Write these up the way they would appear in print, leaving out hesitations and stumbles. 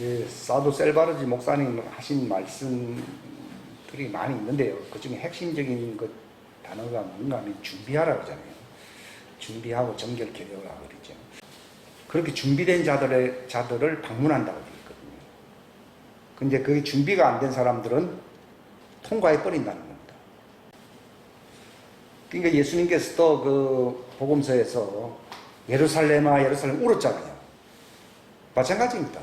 예, 사도 셀바르지 목사님 하신 말씀들이 많이 있는데요. 그 중에 핵심적인 그 단어가 뭔가 하면 준비하라고 하잖아요. 준비하고 정결케 되어라 그러죠. 그렇게 준비된 자들을 방문한다고 되어 있거든요. 근데 그게 준비가 안 된 사람들은 통과해 버린다는 겁니다. 그러니까 예수님께서도 그 복음서에서 예루살렘아 예루살렘 울었잖아요. 마찬가지입니다.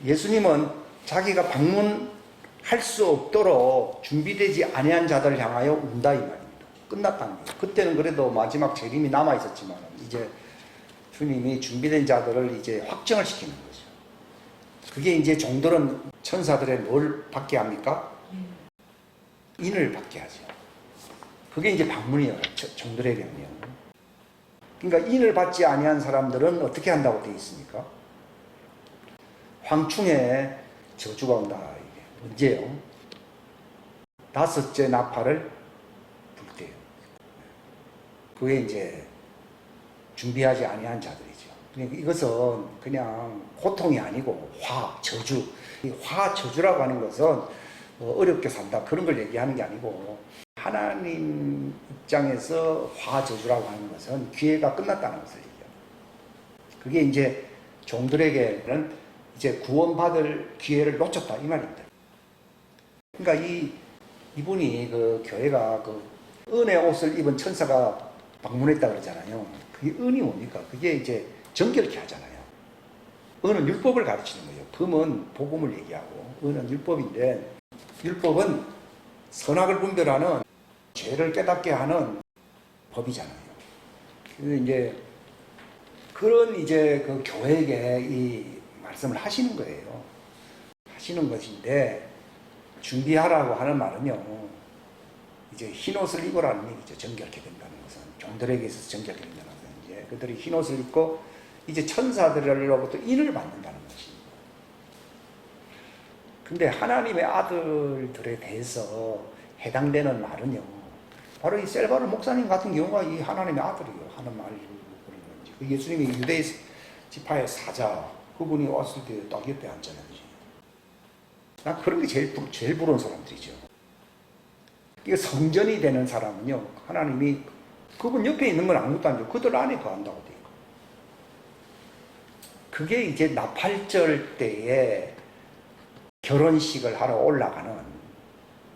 예수님은 자기가 방문할 수 없도록 준비되지 아니한 자들을 향하여 운다 이 말입니다. 끝났다는 거예요. 그때는 그래도 마지막 재림이 남아 있었지만 이제 주님이 준비된 자들을 이제 확정을 시키는 거죠. 그게 이제 종들은 천사들의 뭘 받게 합니까? 인을 받게 하죠. 그게 이제 방문이에요. 종들에게는요. 그러니까 인을 받지 아니한 사람들은 어떻게 한다고 되어 있습니까? 황충에 저주가 온다. 이게 언제요? 다섯째 나팔을 불 때요. 그게 이제 준비하지 아니한 자들이죠. 그러니까 이것은 그냥 고통이 아니고 저주. 이 저주라고 하는 것은 어렵게 산다 그런 걸 얘기하는 게 아니고 하나님 입장에서 저주라고 하는 것은 기회가 끝났다는 것을 얘기합니다. 그게 이제 종들에게는 이제 구원받을 기회를 놓쳤다 이 말입니다. 그러니까 이분이 그 교회가 그 은의 옷을 입은 천사가 방문했다 그러잖아요. 그게 은이 뭡니까? 그게 이제 정결케 하잖아요. 은은 율법을 가르치는 거예요. 금은 복음을 얘기하고 은은 율법인데 율법은 선악을 분별하는 죄를 깨닫게 하는 법이잖아요. 그래서 이제 그런 이제 그 교회에게 이 말씀을 하시는 거예요. 하시는 것인데 준비하라고 하는 말은요. 이제 흰옷을 입으라는 얘기죠. 정결케 된다는 것은 종들에게 있어서 정결케 된다는 것은 이제 그들이 흰옷을 입고 이제 천사들로부터 인을 받는다는 것입니다. 근데 하나님의 아들들에 대해서 해당되는 말은요. 바로 이 셀바르 목사님 같은 경우가 이 하나님의 아들이요 하는 말이 그런 건지. 그 예수님이 유대 지파의 사자 그분이 왔을 때 딱 옆에 앉잖아요. 난 그런 게 제일 부러운 사람들이죠. 이게 성전이 되는 사람은요, 하나님이 그분 옆에 있는 건 아무것도 아니고 그들 안에 거한다고 돼 있고. 그게 이제 나팔절 때에 결혼식을 하러 올라가는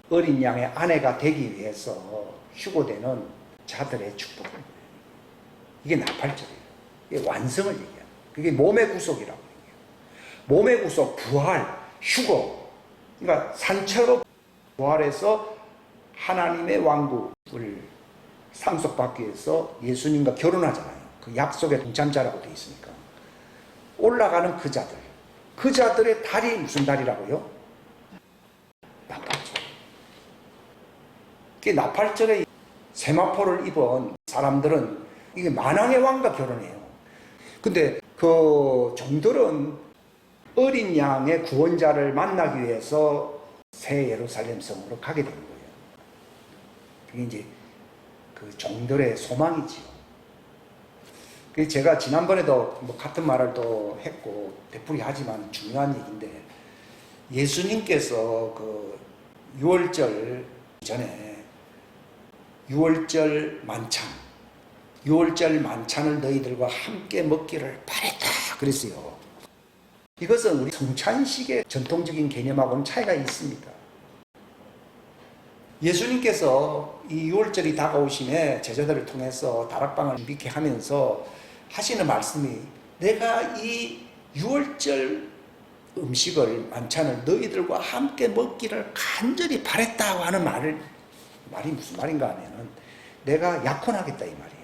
어린 양의 아내가 되기 위해서 휴고되는 자들의 축복을. 이게 나팔절이에요. 이게 완성을 얘기해요. 그게 몸의 구속이라고 얘기해요. 몸의 구속, 부활, 휴거. 그러니까 산처로 부활해서 하나님의 왕국을 상속받기 위해서 예수님과 결혼하잖아요. 그 약속의 동참자라고 되어 있으니까. 올라가는 그 자들의 달이 무슨 달이라고요? 나팔절. 그 나팔절에 세마포를 입은 사람들은 이게 만왕의 왕과 결혼해요. 근데 그 종들은 어린 양의 구원자를 만나기 위해서 새 예루살렘 성으로 가게 되는 거예요. 그게 이제 그 종들의 소망이지요. 그래서 제가 지난번에도 뭐 같은 말을 또 했고 되풀이 하지만 중요한 얘기인데 예수님께서 그 6월절 전에 6월절 만찬을 너희들과 함께 먹기를 바랬다 그랬어요. 이것은 우리 성찬식의 전통적인 개념하고는 차이가 있습니다. 예수님께서 이 6월절이 다가오심에 제자들을 통해서 다락방을 준비케 하면서 하시는 말씀이 내가 이 6월절 음식을 만찬을 너희들과 함께 먹기를 간절히 바랬다고 하는 말이 무슨 말인가 하면은 내가 약혼하겠다 이 말이에요.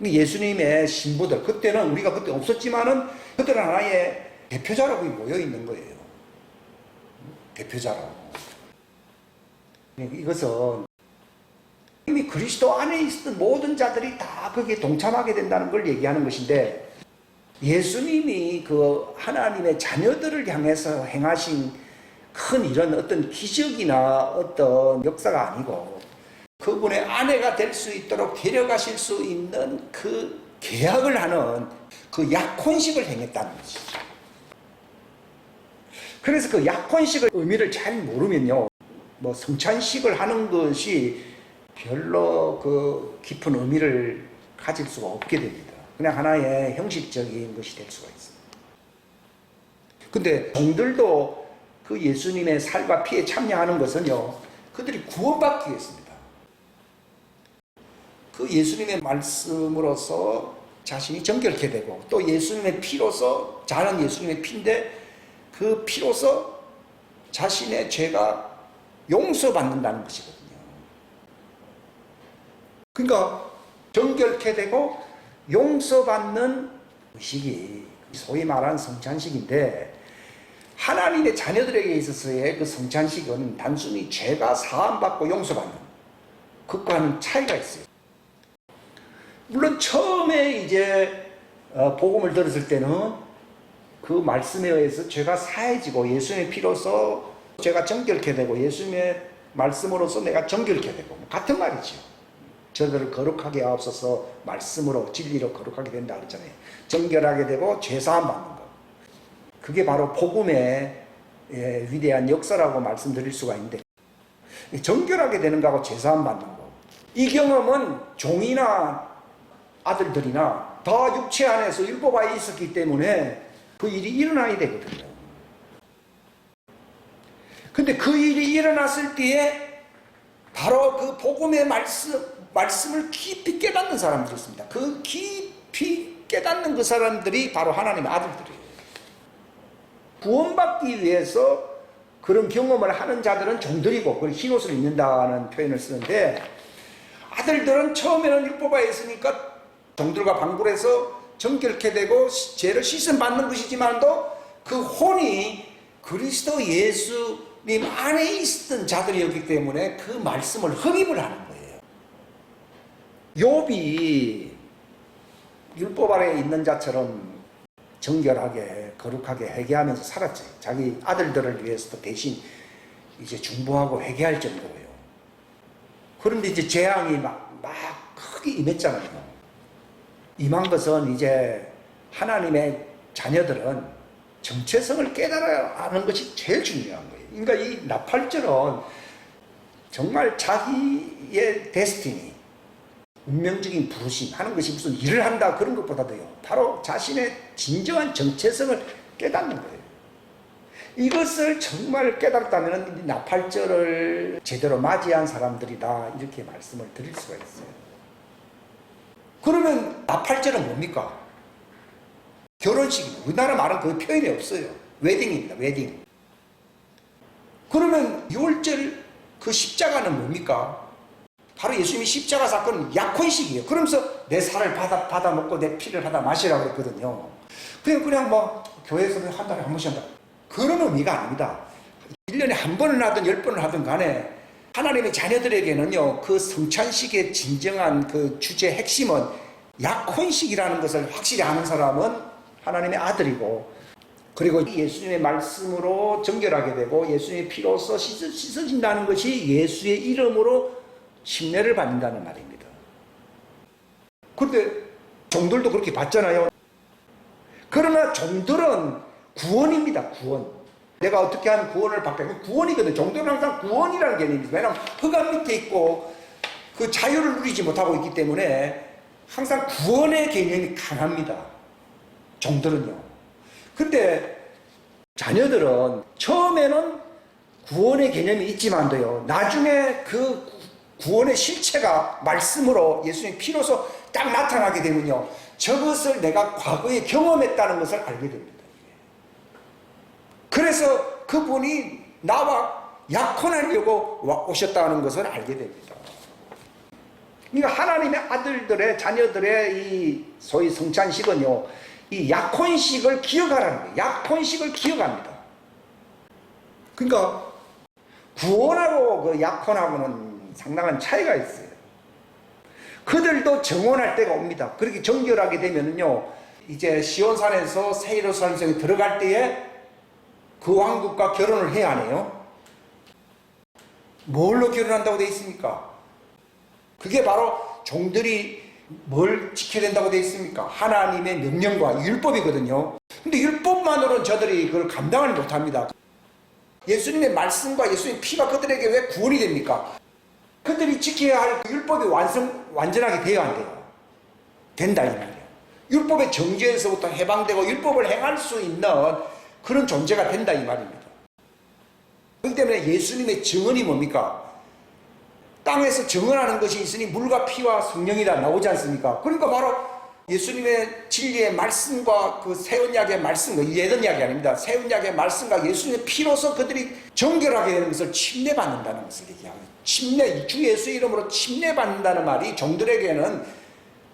예수님의 신부들 그때는 우리가 그때 없었지만은 그들은 하나의 대표자라고 모여 있는 거예요. 대표자라고. 이것은 이미 그리스도 안에 있었던 모든 자들이 다 거기에 동참하게 된다는 걸 얘기하는 것인데 예수님이 그 하나님의 자녀들을 향해서 행하신 큰 이런 어떤 기적이나 어떤 역사가 아니고 그분의 아내가 될 수 있도록 데려가실 수 있는 그 계약을 하는 그 약혼식을 행했다는 것이죠. 그래서 그 약혼식의 의미를 잘 모르면요, 뭐 성찬식을 하는 것이 별로 그 깊은 의미를 가질 수가 없게 됩니다. 그냥 하나의 형식적인 것이 될 수가 있습니다. 근데 종들도 그 예수님의 살과 피에 참여하는 것은요, 그들이 구원받기 위해서입니다. 그 예수님의 말씀으로서 자신이 정결케 되고, 또 예수님의 피로서, 자는 예수님의 피인데 그 피로서 자신의 죄가 용서받는다는 것이거든요. 그러니까 정결케 되고 용서받는 의식이 소위 말하는 성찬식인데, 하나님의 자녀들에게 있어서의 그 성찬식은 단순히 죄가 사함받고 용서받는 그것과는 차이가 있어요. 물론 처음에 이제 복음을 들었을 때는 그 말씀에 의해서 죄가 사해지고 예수님의 피로서 죄가 정결케 되고 예수님의 말씀으로서 내가 정결케 되고 같은 말이죠. 저들을 거룩하게 하옵소서, 말씀으로 진리로 거룩하게 된다 그랬잖아요. 정결하게 되고 죄사함 받는 것. 그게 바로 복음의 위대한 역사라고 말씀드릴 수가 있는데, 정결하게 되는 거하고 죄사함 받는 거, 이 경험은 종이나 아들들이나 다 육체 안에서 율법하에 있었기 때문에 그 일이 일어나야 되거든요. 근데 그 일이 일어났을 때에 바로 그 복음의 말씀을 깊이 깨닫는 사람들이 있습니다. 그 깊이 깨닫는 그 사람들이 바로 하나님의 아들들이에요. 구원받기 위해서 그런 경험을 하는 자들은 종들이고, 그걸 흰옷을 입는다는 표현을 쓰는데, 아들들은 처음에는 율법하에 있으니까 종들과 방불해서 정결케 되고 죄를 씻음받는 것이지만도 그 혼이 그리스도 예수님 안에 있었던 자들이었기 때문에 그 말씀을 흡입을 하는 거예요. 욥이 율법 아래에 있는 자처럼 정결하게 거룩하게 회개하면서 살았죠. 자기 아들들을 위해서도 대신 이제 중보하고 회개할 정도예요. 그런데 이제 재앙이 막 크게 임했잖아요. 임한 것은 이제 하나님의 자녀들은 정체성을 깨달아야 하는 것이 제일 중요한 거예요. 그러니까 이 나팔절은 정말 자기의 데스티니, 운명적인 부르심 하는 것이 무슨 일을 한다 그런 것보다도요, 바로 자신의 진정한 정체성을 깨닫는 거예요. 이것을 정말 깨달았다면 나팔절을 제대로 맞이한 사람들이다, 이렇게 말씀을 드릴 수가 있어요. 그러면 나팔절은 뭡니까? 결혼식입니다. 우리나라 말은 그 표현이 없어요. 웨딩입니다. 웨딩. 그러면 6월절 그 십자가는 뭡니까? 바로 예수님이 십자가 사건은 약혼식이에요. 그러면서 내 살을 받아 먹고 내 피를 받아 마시라고 그랬거든요. 그냥 뭐 교회에서 한 달에 한 번씩 한다, 그런 의미가 아닙니다. 1년에 한 번을 하든 10번을 하든 간에 하나님의 자녀들에게는요, 그 성찬식의 진정한 그 주제 핵심은 약혼식이라는 것을 확실히 아는 사람은 하나님의 아들이고, 그리고 예수님의 말씀으로 정결하게 되고 예수님의 피로서 씻어진다는 것이 예수의 이름으로 침례를 받는다는 말입니다. 그런데 종들도 그렇게 받잖아요. 그러나 종들은 구원입니다. 구원. 내가 어떻게 하면 구원을 받게, 구원이거든요. 종들은 항상 구원이라는 개념입니다. 왜냐하면 흑암 밑에 있고 그 자유를 누리지 못하고 있기 때문에 항상 구원의 개념이 강합니다. 종들은요. 근데 자녀들은 처음에는 구원의 개념이 있지만도요, 나중에 그 구원의 실체가 말씀으로 예수님의 피로서 딱 나타나게 되면요, 저것을 내가 과거에 경험했다는 것을 알게 됩니다. 그래서 그분이 나와 약혼하려고 오셨다는 것을 알게 됩니다. 그러니까 하나님의 아들들의 자녀들의 이 소위 성찬식은요, 이 약혼식을 기억하라는 거예요. 약혼식을 기억합니다. 그러니까 구원하고 그 약혼하고는 상당한 차이가 있어요. 그들도 정혼할 때가 옵니다. 그렇게 정결하게 되면은요, 이제 시온산에서 새 예루살렘에 들어갈 때에 그 왕국과 결혼을 해야 하네요. 뭘로 결혼한다고 되어 있습니까? 그게 바로 종들이 뭘 지켜야 된다고 되어 있습니까? 하나님의 명령과 율법이거든요. 근데 율법만으로는 저들이 그걸 감당을 못합니다. 예수님의 말씀과 예수님의 피가 그들에게 왜 구원이 됩니까? 그들이 지켜야 할 그 율법이 완전하게 되어야 안 돼요. 된다 이 말이에요. 율법의 정죄에서부터 해방되고 율법을 행할 수 있는 그런 존재가 된다 이 말입니다. 그렇기 때문에 예수님의 증언이 뭡니까? 땅에서 증언하는 것이 있으니 물과 피와 성령이다 나오지 않습니까? 그러니까 바로 예수님의 진리의 말씀과 그 새 언약의 말씀, 옛 언약이 아닙니다. 새 언약의 말씀과 예수님의 피로서 그들이 정결하게 되는 것을 침례받는다는 것을 얘기합니다. 침례, 주 예수의 이름으로 침례받는다는 말이 종들에게는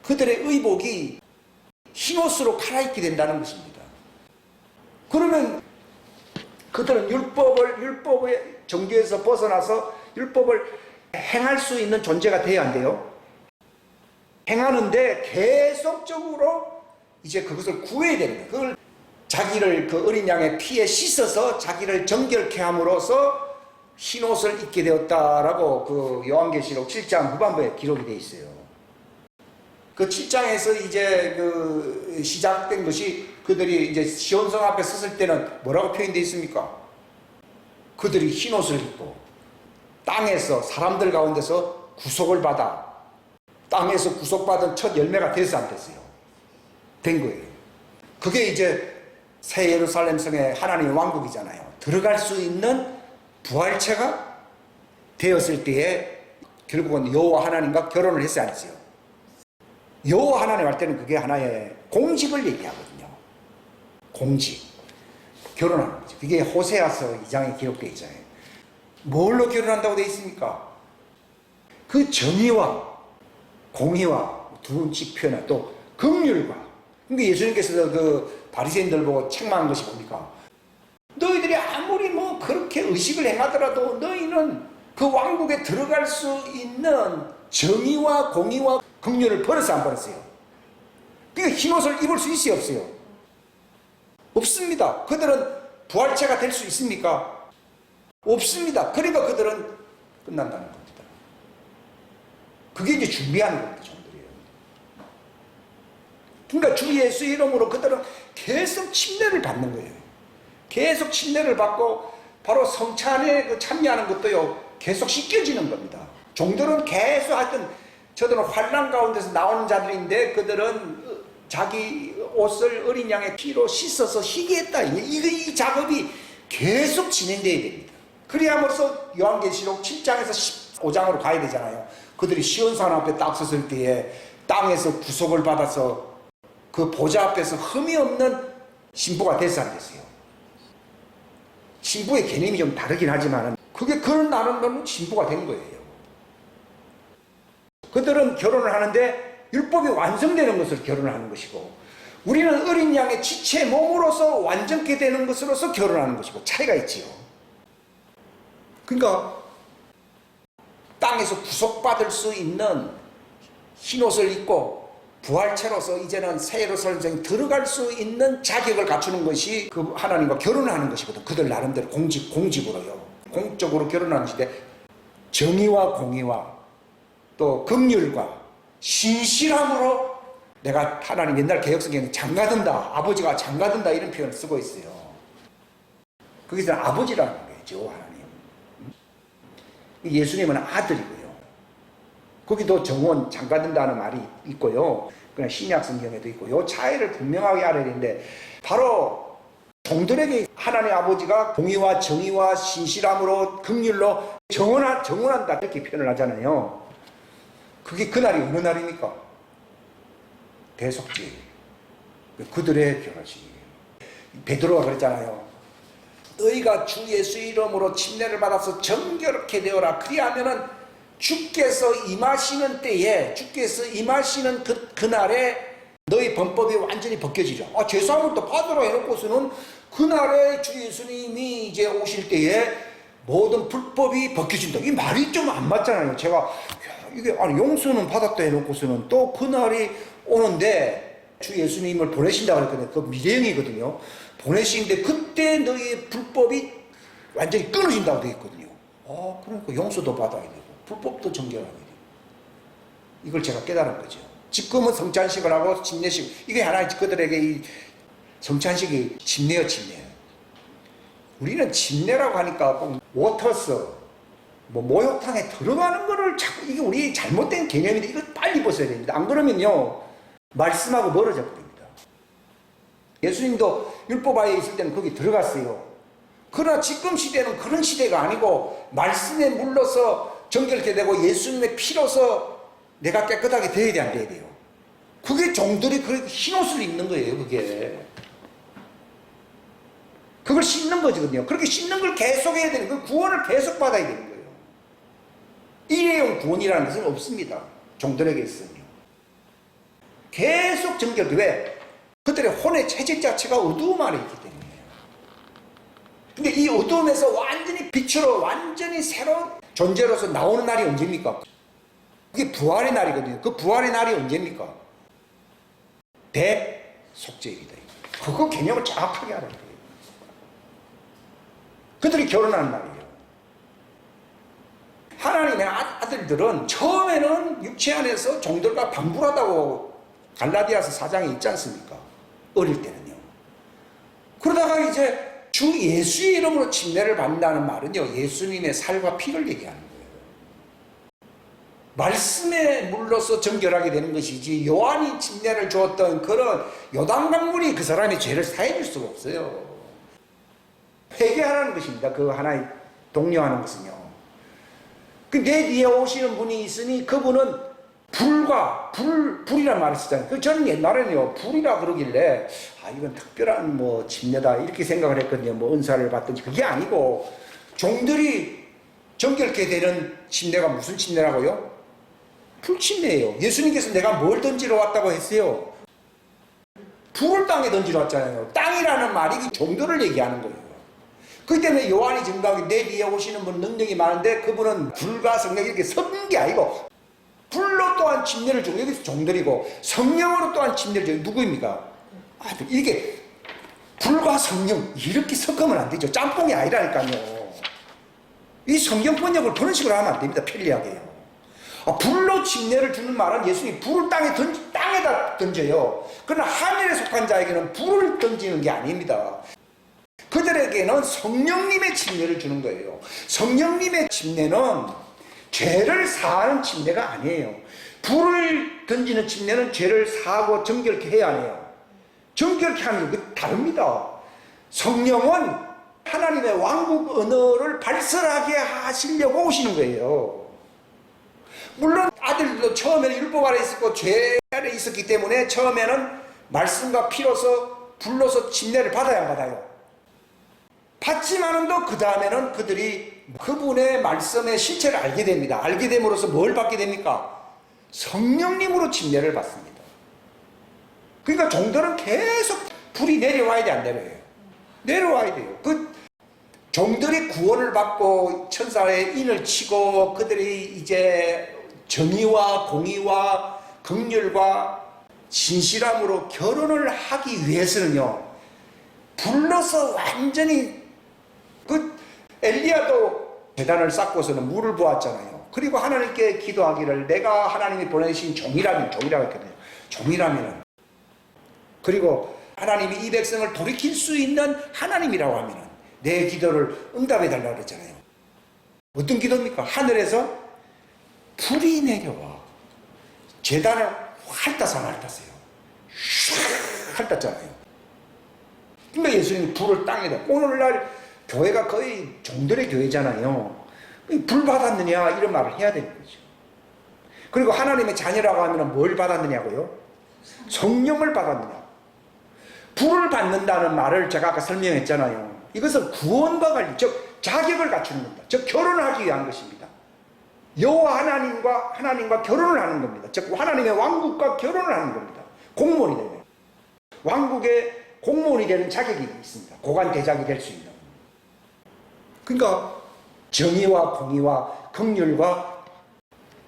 그들의 의복이 흰옷으로 갈아입게 된다는 것입니다. 그러면 그들은 율법의 정죄에서 벗어나서 율법을 행할 수 있는 존재가 돼야 안 돼요. 행하는데 계속적으로 이제 그것을 구해야 됩니다. 그걸 자기를 그 어린 양의 피에 씻어서 자기를 정결케 함으로써 흰옷을 입게 되었다라고 그 요한계시록 7장 후반부에 기록이 되어 있어요. 그 7장에서 이제 그 시작된 것이 그들이 이제 시온성 앞에 섰을 때는 뭐라고 표현되어 있습니까? 그들이 흰옷을 입고 땅에서 사람들 가운데서 구속을 받아 땅에서 구속받은 첫 열매가 됐어 안 됐어요? 된 거예요. 그게 이제 새 예루살렘 성의 하나님의 왕국이잖아요. 들어갈 수 있는 부활체가 되었을 때에 결국은 여호와 하나님과 결혼을 했어야 안 했어요? 여호와 하나님 할 때는 그게 하나의 공직을 얘기하거든요. 공직. 결혼하는 거죠. 그게 호세아서 2장에 기록되어 있잖아요. 뭘로 결혼한다고 되어 있습니까? 그 정의와 공의와 두 지표나 또 긍휼과. 그러니까 예수님께서도 그 바리새인들 보고 책망한 것이 뭡니까? 너희들이 아무리 뭐 그렇게 의식을 행하더라도 너희는 그 왕국에 들어갈 수 있는 정의와 공의와 긍휼을 버렸어 안 버렸어요? 그러니까 흰옷을 입을 수 있어요 없어요? 없습니다. 그들은 부활체가 될 수 있습니까? 없습니다. 그러니까 그들은 끝난다는 겁니다. 그게 이제 준비하는 겁니다. 종들이에요. 그러니까 주 예수 이름으로 그들은 계속 침례를 받는 거예요. 계속 침례를 받고 바로 성찬에 그 참여하는 것도요 계속 씻겨지는 겁니다. 종들은 계속 하여튼 저들은 환난 가운데서 나오는 자들인데 그들은 자기 옷을 어린 양의 피로 씻어서 희게 했다. 이 작업이 계속 진행돼야 됩니다. 그래야면서 요한계시록 7장에서 15장으로 가야 되잖아요. 그들이 시온산 앞에 딱 섰을 때에 땅에서 구속을 받아서 그 보좌 앞에서 흠이 없는 신부가 됐어 안 됐어요? 신부의 개념이 좀 다르긴 하지만 그게 그런 나름대로 신부가 된 거예요. 그들은 결혼을 하는데 율법이 완성되는 것을 결혼하는 것이고 우리는 어린 양의 지체 몸으로서 완전케 되는 것으로서 결혼하는 것이고 차이가 있지요. 그러니까 땅에서 구속받을 수 있는 흰옷을 입고 부활체로서 이제는 새 예루살렘에 들어갈 수 있는 자격을 갖추는 것이 그 하나님과 결혼하는 것이거든. 그들 나름대로 공직으로요. 공적으로 결혼하는 시대 정의와 공의와 또 긍휼과 신실함으로 내가 하나님 옛날 개혁성경에 장가든다, 아버지가 장가든다 이런 표현을 쓰고 있어요. 거기서 아버지라는 거죠, 하나님. 예수님은 아들이고요. 거기도 정원 장가든다는 말이 있고요. 그냥 신약 성경에도 있고 요 차이를 분명하게 알아야 되는데 바로 종들에게 하나님 아버지가 공의와 정의와 신실함으로 긍휼로 정원한다 이렇게 표현을 하잖아요. 그게 그날이 어느 날입니까? 대속죄. 그들의 결혼식이에요. 베드로가 그랬잖아요. 너희가 주 예수 이름으로 침례를 받아서 정결케 되어라. 그리하면은 주께서 임하시는 때에 주께서 임하시는 그날에 너희 범법이 완전히 벗겨지죠. 죄사함을 또 받으라 해놓고서는 그날에 주 예수님이 이제 오실 때에 모든 불법이 벗겨진다. 이 말이 좀 안 맞잖아요. 제가 이게 용서는 받았다 해놓고서는 또 그날이 오는데 주 예수님을 보내신다고 그랬거든요. 그 미래형이거든요. 보내시는데 그때 너희의 불법이 완전히 끊어진다고 되어 있거든요. 그러니까 용서도 받아야 되고 불법도 정결하게 되고 이걸 제가 깨달은 거죠. 지금은 성찬식을 하고 침례식 이게 하나의 그들에게 이 성찬식이 침례예요. 침례. 우리는 침례라고 하니까 꼭 워터스, 뭐 목욕탕에 들어가는 거를 자꾸, 이게 우리 잘못된 개념인데 이거 빨리 벗어야 됩니다. 안 그러면요 말씀하고 멀어져 버립니다. 예수님도 율법아에 있을 때는 거기 들어갔어요. 그러나 지금 시대는 그런 시대가 아니고 말씀에 물러서 정결케 되고 예수님의 피로서 내가 깨끗하게 되어야 돼, 안 돼야 돼요? 그게 종들이 그렇게 흰옷을 입는 거예요. 그걸 씻는 거거든요. 그렇게 씻는 걸 계속 해야 되는 거예요. 구원을 계속 받아야 되는 거예요. 일회용 구원이라는 것은 없습니다. 종들에게 있으면 계속 정결. 왜? 그들의 혼의 체질 자체가 어두움 아래 있기 때문이에요. 근데 이 어두움에서 완전히 빛으로 완전히 새로운 존재로서 나오는 날이 언제입니까? 그게 부활의 날이거든요. 그 부활의 날이 언제입니까? 대속죄일이다. 그거 개념을 정확하게 알아야 돼요. 그들이 결혼하는 날이에요. 하나님의 아들들은 처음에는 육체 안에서 종들과 반불하다고 갈라디아서 4장에 있지 않습니까? 어릴 때는요. 그러다가 이제 주 예수의 이름으로 침례를 받는다는 말은요, 예수님의 살과 피를 얘기하는 거예요. 말씀에 물러서 정결하게 되는 것이지, 요한이 침례를 주었던 그런 요단강물이 그 사람의 죄를 사해줄 수가 없어요. 회개하라는 것입니다. 그 하나의 독려하는 것은요. 내 뒤에 오시는 분이 있으니 그분은 불이란 말을 쓰잖아요. 저는 옛날에는요, 불이라 그러길래, 이건 특별한 뭐 침례다, 이렇게 생각을 했거든요. 뭐 은사를 받든지. 그게 아니고, 종들이 정결케 되는 침례가 무슨 침례라고요? 불침례예요. 예수님께서 내가 뭘 던지러 왔다고 했어요? 불을 땅에 던지러 왔잖아요. 땅이라는 말이 종들을 얘기하는 거예요. 그렇기 때문에 요한이 증거하기, 내 뒤에 오시는 분 능력이 많은데 그분은 불과 성령 이렇게 섞은 게 아니고, 불로 또한 침례를 주고, 여기서 종들이고, 성령으로 또한 침례를 주고, 누구입니까? 이게 불과 성령 이렇게 섞으면 안 되죠. 짬뽕이 아니라니까요. 이 성경 번역을 그런 식으로 하면 안 됩니다. 편리하게요. 불로 침례를 주는 말은 예수님이 불을 땅에다 던져요. 그러나 하늘에 속한 자에게는 불을 던지는 게 아닙니다. 그들에게는 성령님의 침례를 주는 거예요. 성령님의 침례는 죄를 사하는 침례가 아니에요. 불을 던지는 침례는 죄를 사하고 정결케 해야 해요. 정결케 하는 게 다릅니다. 성령은 하나님의 왕국 언어를 발설하게 하시려고 오시는 거예요. 물론 아들도 처음에는 율법 아래 있었고 죄 아래 있었기 때문에 처음에는 말씀과 피로서 불로서 침례를 받아야 안 받아요? 받지만은 또 그 다음에는 그들이 그분의 말씀의 실체를 알게 됩니다. 알게 됨으로써 뭘 받게 됩니까? 성령님으로 침례를 받습니다. 그러니까 종들은 계속 불이 내려와야 돼, 안 내려와요? 내려와야 돼요. 그 종들이 구원을 받고 천사의 인을 치고 그들이 이제 정의와 공의와 긍휼과 진실함으로 결혼을 하기 위해서는요, 불러서 완전히 엘리야도 제단을 쌓고서는 물을 부었잖아요. 그리고 하나님께 기도하기를, 내가 하나님이 보내신 종이라고 했거든요. 종이라면은, 그리고 하나님이 이 백성을 돌이킬 수 있는 하나님이라고 하면은 내 기도를 응답해 달라고 그랬잖아요. 어떤 기도입니까? 하늘에서 불이 내려와 제단을 핥았어요. 핥았잖아요. 그러니까 예수님이 불을 땅에다, 오늘날 교회가 거의 종들의 교회잖아요. 불 받았느냐 이런 말을 해야 되는 거죠. 그리고 하나님의 자녀라고 하면 뭘 받았느냐고요? 성령을 받았느냐. 불을 받는다는 말을 제가 아까 설명했잖아요. 이것은 구원과 관리, 즉 자격을 갖추는 겁니다. 즉 결혼을 하기 위한 것입니다. 여호와 하나님과 결혼을 하는 겁니다. 즉 하나님의 왕국과 결혼을 하는 겁니다. 공무원이 되는, 왕국의 공무원이 되는 자격이 있습니다. 고관 대작이 될 수 있는. 그러니까 정의와 공의와 긍휼과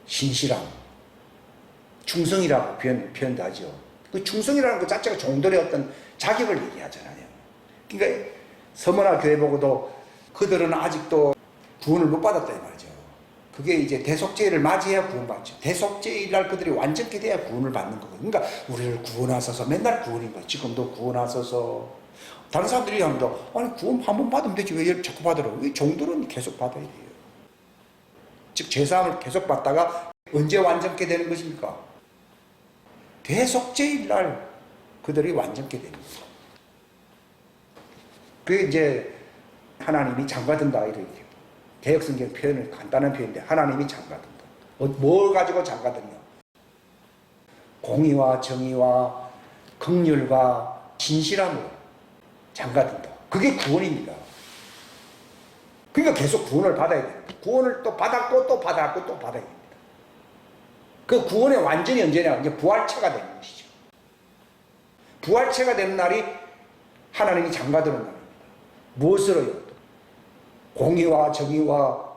신실함, 충성이라고 표현도 하죠. 그 충성이라는 것 자체가 종들의 어떤 자격을 얘기하잖아요. 그러니까 서머나 교회 보고도 그들은 아직도 구원을 못 받았다 이 말이죠. 그게 이제 대속죄를 맞이해야 구원받죠. 대속죄일날 그들이 완전케 돼야 구원을 받는 거거든요. 그러니까 우리를 구원하소서, 맨날 구원인 거예요. 지금도 구원하소서, 다른 사람들이 합니다. 아니 구원 한 번 받으면 되지 왜 자꾸 받으라고? 이 종들은 계속 받아야 돼요. 즉 제사함을 계속 받다가 언제 완전케 되는 것입니까? 대속죄일 날 그들이 완전케 됩니다. 그게 이제 하나님이 장가든다 이렇게 개혁성경 표현을 간단한 표현인데 하나님이 장가든다. 뭘 가지고 장가드냐? 공의와 정의와 긍휼과 진실함으로 장가든다. 그게 구원입니다. 그러니까 계속 구원을 받아야 돼요. 구원을 또 받았고 또 받았고 또 받아야 됩니다. 그 구원의 완전히 언제냐? 이제 부활체가 되는 것이죠. 부활체가 되는 날이 하나님이 장가드는 날입니다. 무엇으로요? 공의와 정의와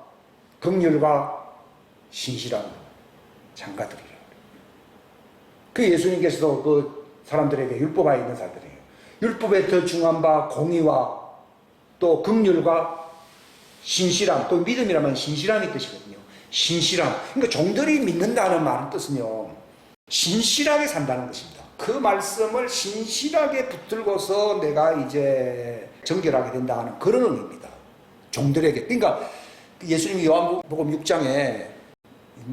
긍휼과 신실함으로 장가드리라. 그 예수님께서도 그 사람들에게 율법하에 있는 사람들이에요. 율법에 더 중요한 바 공의와 또 긍휼과 신실함, 또 믿음이라면 신실함이 뜻이거든요. 신실함. 그러니까 종들이 믿는다는 말은 뜻은요, 신실하게 산다는 것입니다. 그 말씀을 신실하게 붙들고서 내가 이제 정결하게 된다 하는 그런 의미입니다. 종들에게. 그러니까 예수님이 요한복음 6장에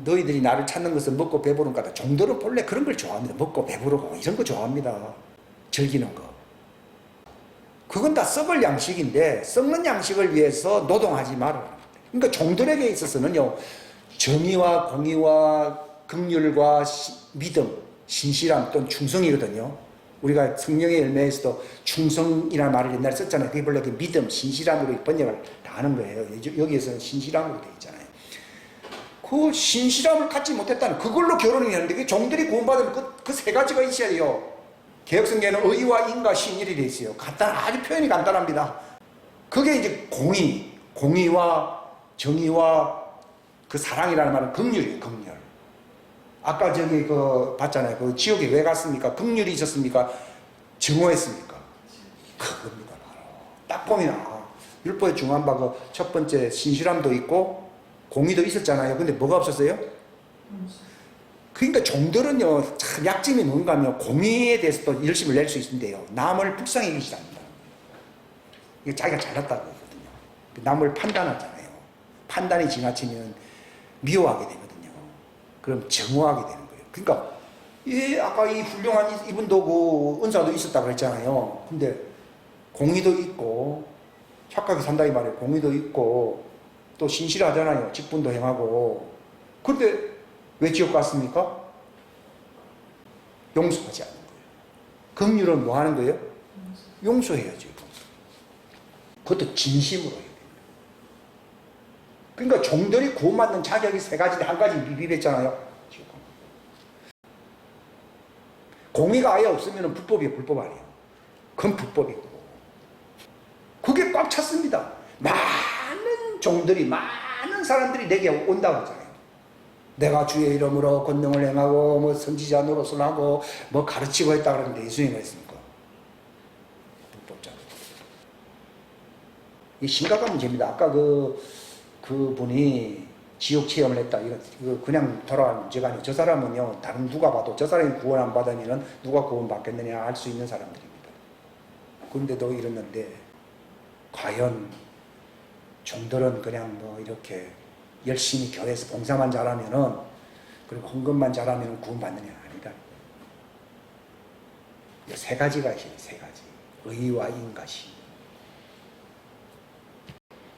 너희들이 나를 찾는 것은 먹고 배부른 거다. 종들은 본래 그런 걸 좋아합니다. 먹고 배부르고 이런 거 좋아합니다. 즐기는 거. 그건 다 썩을 양식인데 썩는 양식을 위해서 노동하지 말아라. 그러니까 종들에게 있어서는요, 정의와 공의와 긍휼과 믿음, 신실함 또는 충성이거든요. 우리가 성령의 열매에서도 충성이라는 말을 옛날에 썼잖아요. 그게 원래 믿음, 신실함으로 번역을 다 하는 거예요. 여기에서는 신실함으로 되어 있잖아요. 그 신실함을 갖지 못했다는 그걸로 결혼이 하는데 그 종들이 구원받으면 그 세 가지가 있어야 돼요. 개혁성경에는 의와 인과 신일이 되어 있어요. 아주 표현이 간단합니다. 그게 이제 공의와 정의와 그 사랑이라는 말은 긍휼이에요. 긍휼. 아까 저기 봤잖아요. 그 지옥에 왜 갔습니까? 긍휼이 있었습니까? 증오했습니까? 그겁니다. 바로. 딱 보면 율법의 중요한 바가 첫 번째 신실함도 있고 공의도 있었잖아요. 근데 뭐가 없었어요? 그러니까 종들은요, 참 약점이 뭔가 하면 공의에 대해서 또 열심을 낼 수 있는데요, 남을 불쌍히 여기지 않는다. 이게 자기가 잘났다고 하거든요. 남을 판단하잖아요. 판단이 지나치면 미워하게 되거든요. 그럼 정오하게 되는 거예요. 그러니까 아까 이 훌륭한 이분도 그 은사도 있었다고 그랬잖아요. 근데 공의도 있고 착하게 산다 이 말이에요. 공의도 있고 또 신실하잖아요. 직분도 행하고. 그런데 왜 지옥 갔습니까? 용서하지 않는 거예요. 긍휼은 뭐 하는 거예요? 용서해야죠. 그것도 진심으로 해야 됩니다. 그러니까 종들이 구원받는 자격이 세 가지인데 한 가지 비비했잖아요. 공의가 아예 없으면 불법이에요. 불법 아니에요. 그건 불법이고. 그게 꽉 찼습니다. 많은 종들이, 많은 사람들이 내게 온다고 하잖아요. 내가 주의 이름으로 권능을 행하고 뭐 선지자 노릇을 하고 뭐 가르치고 했다 그러는데 예수님이 했습니까? 불법자로. 이 심각한 문제입니다. 아까 그 분이 지옥 체험을 했다. 이거 그냥 돌아가는 문제가 아니에요. 저 사람은요, 다른 누가 봐도 저 사람이 구원 안 받으면 누가 구원 받겠느냐 알 수 있는 사람들입니다. 그런데도 이랬는데 과연 종들은 그냥 뭐 이렇게 열심히 교회에서 봉사만 잘하면은, 그리고 헌금만 잘하면 구원받느냐? 아니다. 이 세 가지가 있어요. 세 가지. 의와 인과시.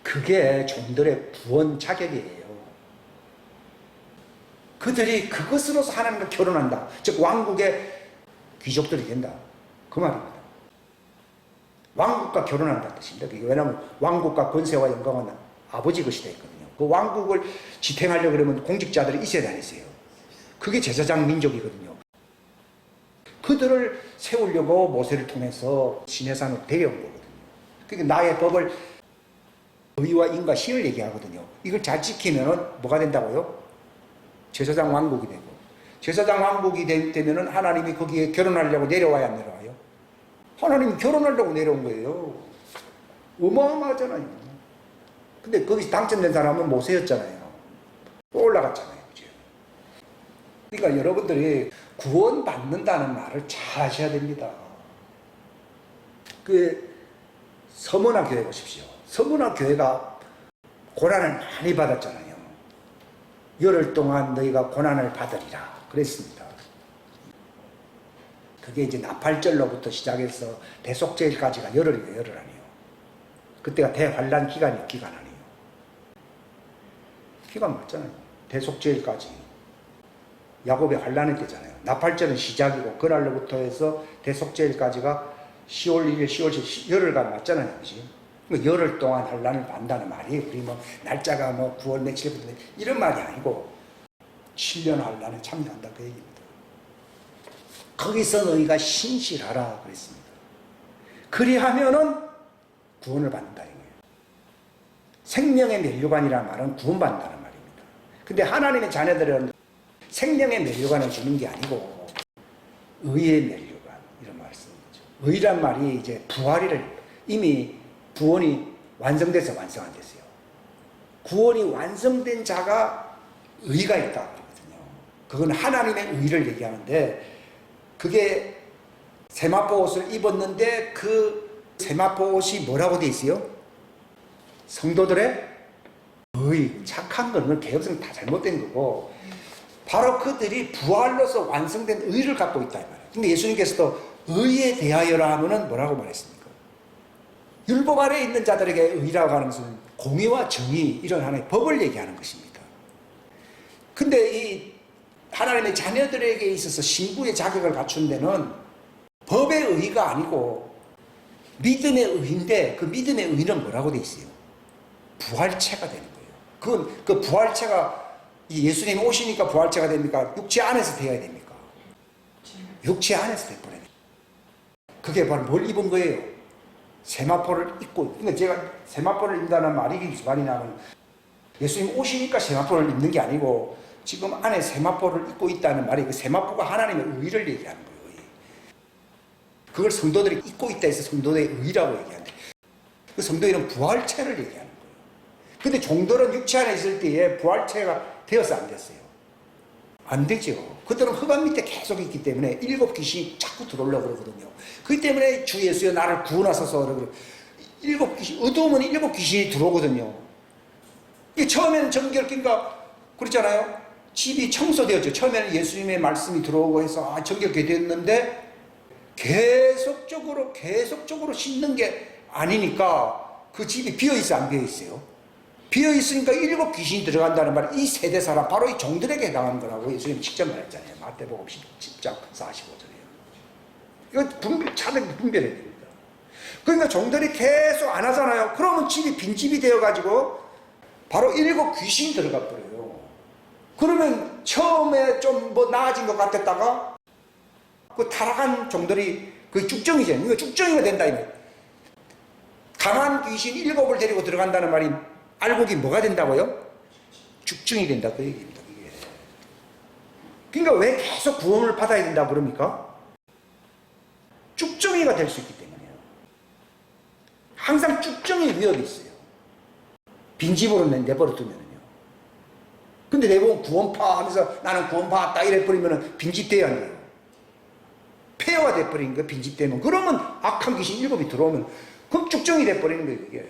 그게 종들의 구원 자격이에요. 그들이 그것으로서 하나님과 결혼한다. 즉 왕국의 귀족들이 된다. 그 말입니다. 왕국과 결혼한다는 뜻입니다. 왜냐하면 왕국과 권세와 영광은 아버지 것이 되어 있거든요. 그 왕국을 지탱하려고 그러면 공직자들이 있어야 되겠어요. 그게 제사장 민족이거든요. 그들을 세우려고 모세를 통해서 시내산으로 데려온 거거든요. 그러니까 나의 법을 의와 인과 신을 얘기하거든요. 이걸 잘 지키면 뭐가 된다고요? 제사장 왕국이 되고, 제사장 왕국이 되면 하나님이 거기에 결혼하려고 내려와야 안 내려와요? 하나님이 결혼하려고 내려온 거예요. 어마어마하잖아요. 근데 거기서 당첨된 사람은 모세였잖아요. 올라갔잖아요. 그죠? 그러니까 여러분들이 구원받는다는 말을 잘 하셔야 됩니다. 그 서문화 교회 보십시오. 서문화 교회가 고난을 많이 받았잖아요. 열흘 동안 너희가 고난을 받으리라 그랬습니다. 그게 이제 나팔절로부터 시작해서 대속죄일까지가 열흘이에요. 열흘 아니에요. 그때가 대환란 기간 아니에요. 기간 맞잖아요. 대속죄일까지. 야곱의 환란의 때잖아요. 나팔절은 시작이고 그날로부터 해서 대속죄일까지가 10월 1일, 10월 10일 열흘간 맞잖아요. 그지? 열흘 동안 환란을 받는다는 말이 우리 뭐 날짜가 뭐 9월 며칠부터 이런 말이 아니고 7년 환란에 참여한다 그 얘기입니다. 거기서 너희가 신실하라 그랬습니다. 그리하면은 구원을 받는다 이거예요. 생명의 면류관이라는 말은 구원받는다는 말입니다. 근데 하나님의 자녀들은 생명의 면류관을 주는 게 아니고 의의 면류관 이런 말을 쓰는 거죠. 의란 말이 이제 부활이를 이미 구원이 완성돼서 완성 안 됐어요. 구원이 완성된 자가 의가 있다 그러거든요. 그건 하나님의 의를 얘기하는데 그게 세마포 옷을 입었는데 그 세마포 옷이 뭐라고 돼 있어요? 성도들의 의, 착한 거는 개혁성 다 잘못된 거고 바로 그들이 부활로서 완성된 의를 갖고 있다 이 말이에요. 근데 예수님께서도 의에 대하여라 하면은 뭐라고 말했습니까? 율법 아래에 있는 자들에게 의라고 하는 것은 공의와 정의 이런 하나의 법을 얘기하는 것입니다. 근데 이 하나님의 자녀들에게 있어서 신부의 자격을 갖춘 데는 법의 의가 아니고 믿음의 의인데 그 믿음의 의는 뭐라고 돼 있어요? 부활체가 되는 거예요. 그 부활체가 예수님이 오시니까 부활체가 됩니까? 육체 안에서 되어야 됩니까? 육체 안에서 돼버려요. 그게 바로 뭘 입은 거예요? 세마포를 입고. 그러니까 제가 세마포를 입는다는 말이 무슨 말이냐면 예수님 오시니까 세마포를 입는 게 아니고 지금 안에 세마포를 입고 있다는 말이 그 세마포가 하나님의 의를 얘기하는 거예요. 그걸 성도들이 입고 있다 해서 성도의 의라고 얘기하는데 그 성도에는 부활체를 얘기하는 거예요. 근데 종들은 육체 안에 있을 때에 부활체가 되어서 안 됐어요. 안 되죠. 그들은 흑암 밑에 계속 있기 때문에 일곱 귀신이 자꾸 들어오려고 그러거든요. 그렇기 때문에 주 예수여 나를 구원하소서 그러고 일곱 귀신, 어두우면 일곱 귀신이 들어오거든요. 이게 처음에는 정결기인가 그렇잖아요. 집이 청소되었죠. 처음에는 예수님의 말씀이 들어오고 해서 정결게 됐는데 계속적으로 씻는 게 아니니까 그 집이 비어있어 안 비어있어요? 비어있으니까 일곱 귀신이 들어간다는 말이 이 세대 사람 바로 이 종들에게 해당하는 거라고 예수님 직접 말했잖아요. 마태복음 10장 45절이에요. 이거 차등히 분별해야 됩니다. 그러니까 종들이 계속 안 하잖아요. 그러면 집이 빈집이 되어가지고 바로 일곱 귀신이 들어가 버려요. 그러면 처음에 좀 뭐 나아진 것 같았다가 그 타락한 종들이 그 쭉정이잖아요. 이거 쭉정이가 된다 이거. 강한 귀신 일곱을 데리고 들어간다는 말이 알곡이 뭐가 된다고요? 죽증이 된다 그 얘기입니다. 그게. 그러니까 왜 계속 구원을 받아야 된다 그럽니까? 쭉정이가 될 수 있기 때문이에요. 항상 쭉정이 위협이 있어요. 빈집으로 내버려 두면은요. 근데 내보면 구원파 하면서 나는 구원 받았다 이래버리면은 빈집 돼야 돼요. 폐허가 돼버린 거 빈집 되면 그러면 악한 귀신 일곱이 들어오면 그럼 쭉정이 돼버리는 거예요. 이게.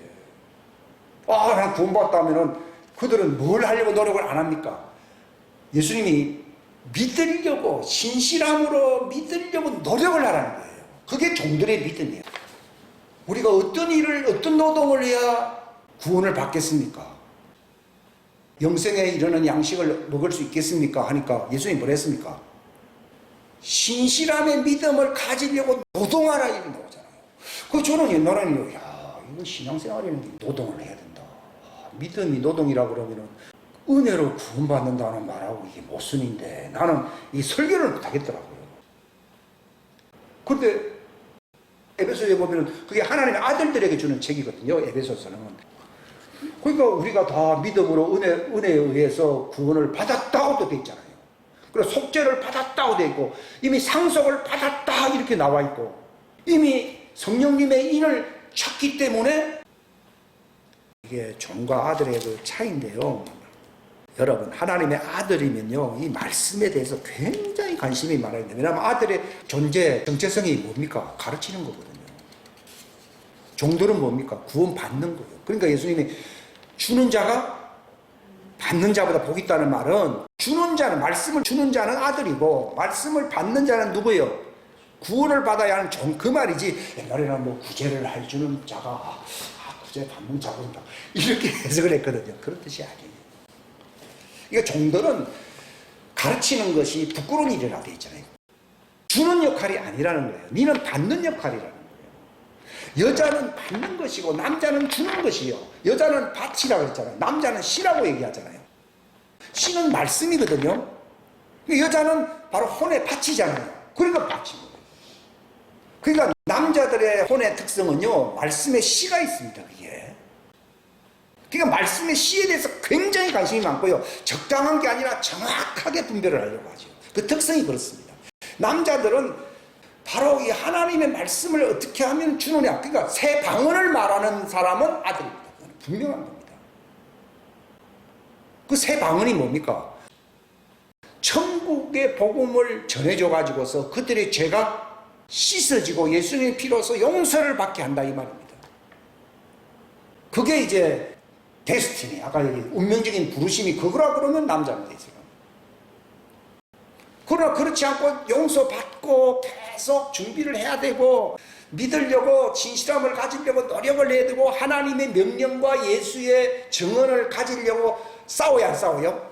난 구원받았다 하면은 그들은 뭘 하려고 노력을 안 합니까? 예수님이 믿으려고 신실함으로 믿으려고 노력을 하라는 거예요. 그게 종들의 믿음이에요. 우리가 어떤 노동을 해야 구원을 받겠습니까? 영생에 이르는 양식을 먹을 수 있겠습니까? 하니까 예수님이 뭐라 했습니까? 신실함의 믿음을 가지려고 노동하라 이런 거잖아요. 그 저는 옛날에는 이거 신앙생활에는 노동을 해야 된다. 믿음이 노동이라고 그러면은 은혜로 구원받는다는 말하고 이게 모순인데 나는 이 설교를 못하겠더라고요. 그런데 에베소서에 보면은 그게 하나님의 아들들에게 주는 책이거든요. 에베소서는. 그러니까 우리가 다 믿음으로 은혜에 의해서 구원을 받았다고 돼 있잖아요. 그리고 속죄를 받았다고 돼 있고 이미 상속을 받았다 이렇게 나와 있고 이미 성령님의 인을 쳤기 때문에 이게 종과 아들의 그 차이인데요. 여러분 하나님의 아들이면요 이 말씀에 대해서 굉장히 관심이 많아야 돼요. 왜냐하면 아들의 존재 정체성이 뭡니까? 가르치는 거거든요. 종들은 뭡니까? 구원받는 거예요. 그러니까 예수님이 주는 자가 받는 자보다 복이 있다는 말은, 주는 자는, 말씀을 주는 자는 아들이고 말씀을 받는 자는 누구예요? 구원을 받아야 하는 종, 그 말이지. 옛날에는 뭐 구제를 해주는 자가 구제 받는 자본다 이렇게 해석을 했거든요. 그런 뜻이 아니에요. 이거 종들은 가르치는 것이 부끄러운 일이라고 되어 있잖아요. 주는 역할이 아니라는 거예요. 니는 받는 역할이라는 거예요. 여자는 받는 것이고 남자는 주는 것이요. 여자는 밭이라고 했잖아요. 남자는 씨라고 얘기하잖아요. 씨는 말씀이거든요. 여자는 바로 혼의 밭이잖아요. 그러니까 밭인 거예요. 그러니까 남자들의 혼의 특성은요, 말씀의 씨가 있습니다. 그게. 그러니까 말씀의 씨에 대해서 굉장히 관심이 많고요. 적당한 게 아니라 정확하게 분별을 하려고 하죠. 그 특성이 그렇습니다. 남자들은 바로 이 하나님의 말씀을 어떻게 하면 주느냐. 그러니까 새 방언을 말하는 사람은 아들입니다. 그건 분명한 겁니다. 그 새 방언이 뭡니까? 천국의 복음을 전해줘 가지고서 그들의 죄가 씻어지고 예수님의 피로서 용서를 받게 한다 이 말입니다. 그게 이제 데스티니, 아까 얘기 운명적인 부르심이 그거라 그러면 남자입니다. 그러나 그렇지 않고 용서받고 계속 준비를 해야 되고 믿으려고 진실함을 가지려고 노력을 해야 되고 하나님의 명령과 예수의 증언을 가지려고 싸워야 안 싸워요?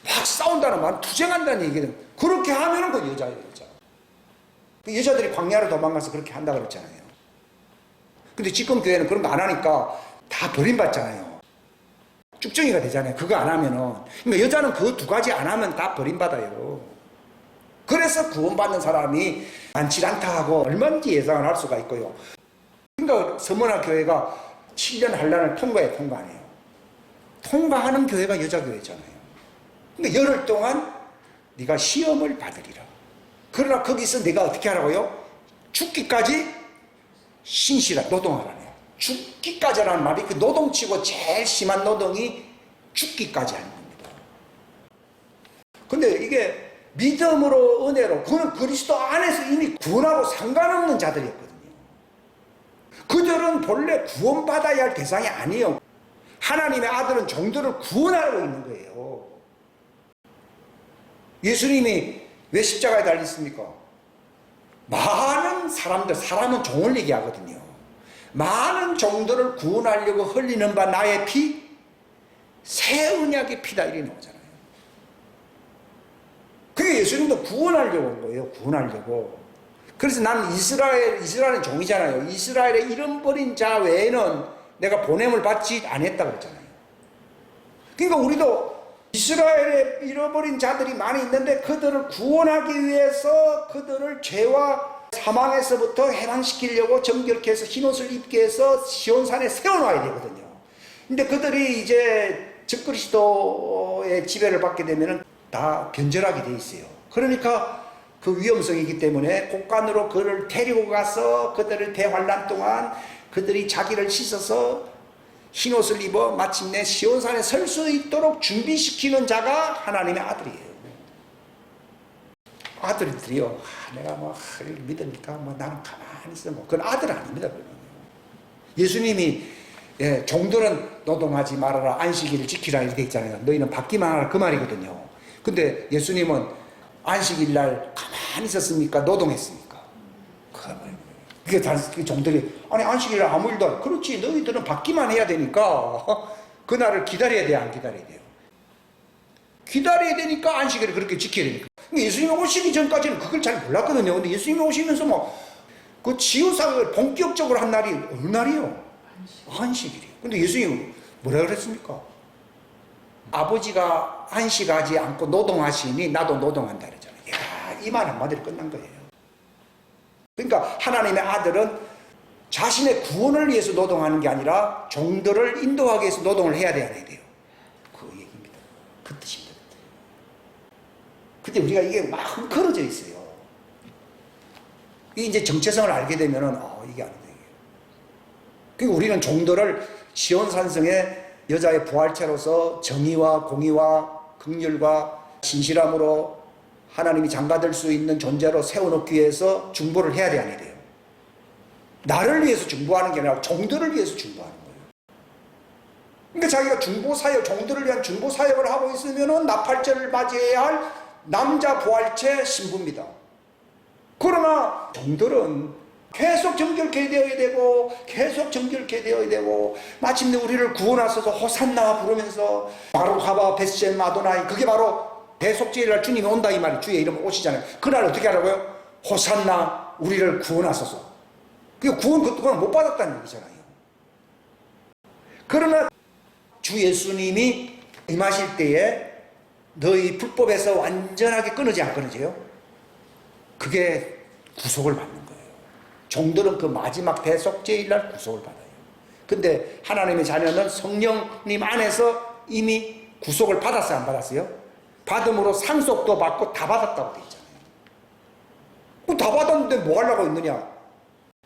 막 싸운다는 말은 투쟁한다는 얘기는, 그렇게 하면은 그 여자예요, 여자. 그 여자들이 광야로 도망가서 그렇게 한다 그랬잖아요. 근데 지금 교회는 그런 거 안 하니까 다 버림받잖아요. 쭉정이가 되잖아요. 그거 안 하면은. 그러니까 여자는 그 두 가지 안 하면 다 버림받아요. 그래서 구원받는 사람이 많지 않다 하고 얼마든지 예상을 할 수가 있고요. 그러니까 서문화 교회가 7년 환란을 통과해요. 통과하는 교회가 여자 교회잖아요. 그러니까 열흘 동안 네가 시험을 받으리라. 그러나 거기서 내가 어떻게 하라고요? 죽기까지 신실하 노동하라네요. 죽기까지라는 말이 그 노동치고 제일 심한 노동이 죽기까지 하는 겁니다. 근데 이게 믿음으로 은혜로, 그는 그리스도 안에서 이미 구원하고 상관없는 자들이었거든요. 그들은 본래 구원받아야 할 대상이 아니에요. 하나님의 아들은 종들을 구원하고 있는 거예요. 예수님이 왜 십자가에 달렸습니까? 많은 사람은 종을 얘기하거든요. 많은 종들을 구원하려고 흘리는 바 나의 피, 새 언약의 피다 이렇게 나오잖아요. 그게 예수님도 구원하려고 온 거예요. 구원하려고. 그래서 나는 이스라엘은 종이잖아요. 이스라엘의 잃어버린 자 외에는 내가 보냄을 받지 않았다고 했잖아요. 그러니까 우리도 이스라엘에 잃어버린 자들이 많이 있는데 그들을 구원하기 위해서 그들을 죄와 사망에서부터 해방시키려고 정결케 해서 흰옷을 입게 해서 시온산에 세워놔야 되거든요. 근데 그들이 이제 적그리스도의 지배를 받게 되면은 다 변절하게 돼 있어요. 그러니까 그 위험성이기 때문에 곡간으로 그를 데리고 가서 그들을 대환란 동안 그들이 자기를 씻어서 흰옷을 입어 마침내 시온산에 설 수 있도록 준비시키는 자가 하나님의 아들이에요. 아들들이요, 내가 믿으니까 나는 가만히 있어. 그건 아들 아닙니다. 예수님이 종들은 노동하지 말아라, 안식일을 지키라 이렇게 있잖아요. 너희는 받기만 하라 그 말이거든요. 근데 예수님은 안식일 날 가만히 있었습니까? 노동했습니까? 그게 종들이 아니 안식일 날 아무 일도 안, 그렇지, 너희들은 받기만 해야 되니까 그날을 기다려야 돼요, 안 기다려야 돼요? 기다려야 되니까 안식일을 그렇게 지켜야 되니까. 예수님이 오시기 전까지는 그걸 잘 몰랐거든요. 근데 예수님이 오시면서 그 치유사역을 본격적으로 한 날이 어느 날이요? 안식일이에요. 근데 예수님이 뭐라 그랬습니까? 아버지가 안식하지 않고 노동하시니 나도 노동한다 그러잖아요. 이야, 이 말 한마디로 끝난 거예요. 그러니까 하나님의 아들은 자신의 구원을 위해서 노동하는 게 아니라 종들을 인도하기 위해서 노동을 해야 돼요, 안 해야 돼요? 그 얘기입니다. 그 뜻입니다. 근데 우리가 이게 막 흔들어져 있어요. 이게 이제 정체성을 알게 되면은 이게 아니다. 그러니까 우리는 종들을 시온산성의 여자의 부활체로서 정의와 공의와 긍휼과 신실함으로 하나님이 장가들 수 있는 존재로 세워놓기 위해서 중보를 해야 돼, 안 해야 돼요? 나를 위해서 중보하는 게 아니라 종들을 위해서 중보하는 거예요. 그러니까 자기가 중보사역, 종들을 위한 중보사역을 하고 있으면 나팔절을 맞이해야 할 남자 부활체 신부입니다. 그러나 종들은 계속 정결케 되어야 되고 계속 정결케 되어야 되고 마침내 우리를 구원하소서 호산나 부르면서 바로가바 벳셈 아도나이, 그게 바로 대속죄일날 주님이 온다 이 말이 주의 이름 오시잖아요. 그날 어떻게 하라고요? 호산나 우리를 구원하소서. 그 구원 그동안 못 받았다는 얘기잖아요. 그러나 주 예수님이 임하실 때에 너희 불법에서 완전하게 끊어지 안 끊어져요? 그게 구속을 받는 거예요. 종들은 그 마지막 대속죄일날 구속을 받아요. 근데 하나님의 자녀는 성령님 안에서 이미 구속을 받았어요, 안 받았어요? 받음으로 상속도 받고 다 받았다고 돼 있잖아요. 다 받았는데 뭐 하려고 있느냐?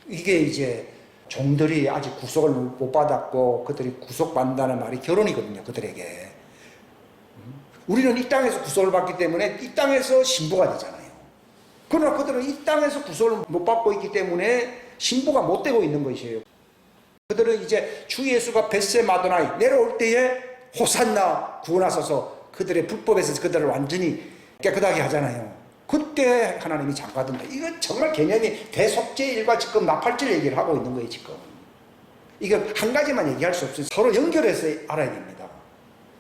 이게 이제 종들이 아직 구속을 못 받았고 그들이 구속받는다는 말이 결혼이거든요, 그들에게. 우리는 이 땅에서 구속을 받기 때문에 이 땅에서 신부가 되잖아요. 그러나 그들은 이 땅에서 구속을 못 받고 있기 때문에 신부가 못 되고 있는 것이에요. 그들은 이제 주 예수가 벳셈 아도나이 내려올 때에 호산나 구원하소서, 그들의 불법에서 그들을 완전히 깨끗하게 하잖아요. 그때 하나님이 장가든다. 이건 정말 개념이 대속죄일과 지금 나팔절 얘기를 하고 있는 거예요, 지금. 이거 한 가지만 얘기할 수 없어요. 서로 연결해서 알아야 됩니다.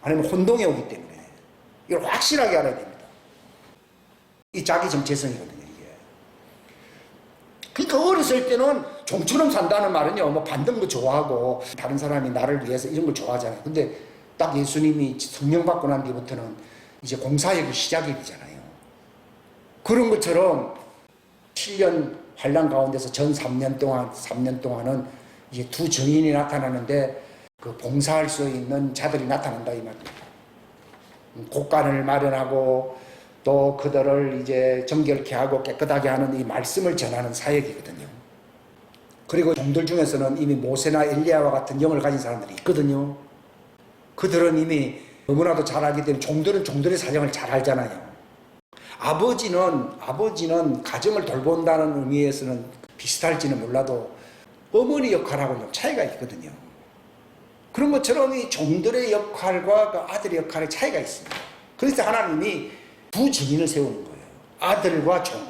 아니면 혼동이 오기 때문에. 이걸 확실하게 알아야 됩니다. 이 자기 정체성이거든요, 이게. 그러니까 어렸을 때는 종처럼 산다는 말은요, 뭐 받는 거 좋아하고 다른 사람이 나를 위해서 이런 걸 좋아하잖아요. 근데 딱 예수님이 성령 받고 난 뒤부터는 이제 공사역이 시작이 되잖아요. 그런 것처럼 7년 환란 가운데서 전 3년 동안은 이제 두 증인이 나타나는데 그 봉사할 수 있는 자들이 나타난다 이 말입니다. 곳간을 마련하고 또 그들을 이제 정결케 하고 깨끗하게 하는 이 말씀을 전하는 사역이거든요. 그리고 종들 중에서는 이미 모세나 엘리야와 같은 영을 가진 사람들이 있거든요. 그들은 이미 너무나도 잘 알기 때문에 종들은 종들의 사정을 잘 알잖아요. 아버지는 가정을 돌본다는 의미에서는 비슷할지는 몰라도 어머니 역할하고는 좀 차이가 있거든요. 그런 것처럼 이 종들의 역할과 그 아들의 역할의 차이가 있습니다. 그래서 하나님이 두 증인을 세우는 거예요. 아들과 종.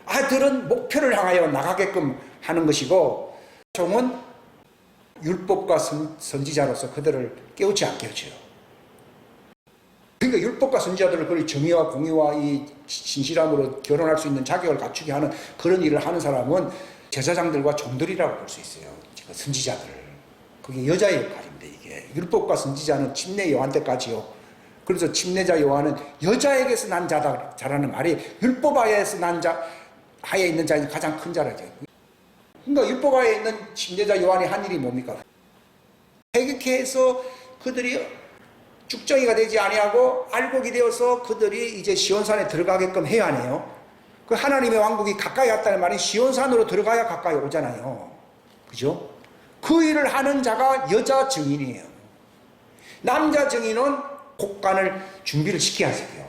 아들은 목표를 향하여 나가게끔 하는 것이고 종은 율법과 선지자로서 그들을 깨우치 않게 해줘요. 그러니까 율법과 선지자들을 그리 정의와 공의와 이 신실함으로 결혼할 수 있는 자격을 갖추게 하는 그런 일을 하는 사람은 제사장들과 종들이라고 볼 수 있어요. 선지자들. 그게 여자의 역할입니다. 이게 율법과 선지자는 침례 요한 때까지요. 그래서 침례자 요한은 여자에게서 난 자라는 말이 율법 하에서 난 자, 하에 있는 자는 가장 큰 자라죠. 그러니까 율법 하에 있는 침례자 요한이 한 일이 뭡니까? 회개케 해서 그들이 죽정이가 되지 아니하고 알곡이 되어서 그들이 이제 시온산에 들어가게끔 해야 하네요. 그 하나님의 왕국이 가까이 왔다는 말이 시온산으로 들어가야 가까이 오잖아요. 그죠? 그 일을 하는 자가 여자 증인이에요. 남자 증인은 곡간을 준비를 시켜야 돼요.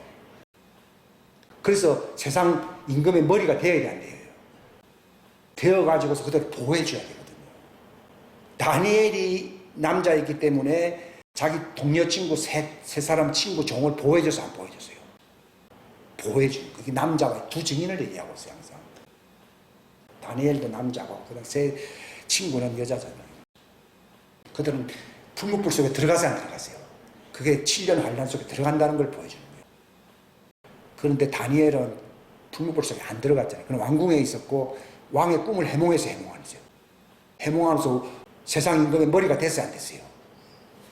그래서 세상 임금의 머리가 되어야 한대요. 되어가지고서 그들을 보호해줘야 되거든요. 다니엘이 남자이기 때문에 자기 동료 친구 세 사람 친구 종을 보호해줘서 안 보호해줬어요. 보호해주는 그게 남자가 두 증인을 얘기하고 있어요. 항상 다니엘도 남자고 그다음 세 친구는 여자잖아요. 그들은 풀무불 속에 들어가서 안 들어가세요. 그게 7년 환란 속에 들어간다는 걸 보여주는 거예요. 그런데 다니엘은 풀무불 속에 안 들어갔잖아요. 그럼 왕궁에 있었고 왕의 꿈을 해몽해서 해몽하는데요. 해몽하면서 세상 임금의 머리가 됐어요, 안 됐어요?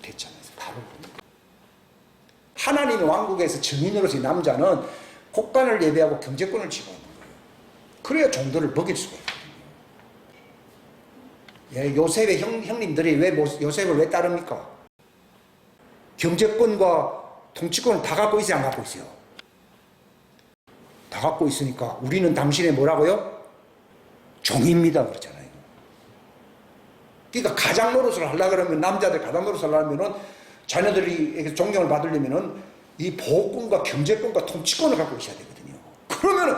됐잖아요. 바로 하나님의 왕국에서 증인으로서의 남자는 곡간을 예배하고 경제권을 쥐고 있는 거예요. 그래야 종들을 먹일 수가 있거든요. 예, 요셉의 형님들이 왜 요셉을 왜 따릅니까? 경제권과 통치권을 다 갖고 있어요, 안 갖고 있어요? 다 갖고 있으니까 우리는 당신의 뭐라고요? 종입니다 그러잖아요. 그러니까 가장 노릇을 하려고 그러면 남자들 가장 노릇을 하려면은 자녀들이 존경을 받으려면은 이 보호권과 경제권과 통치권을 갖고 있어야 되거든요. 그러면은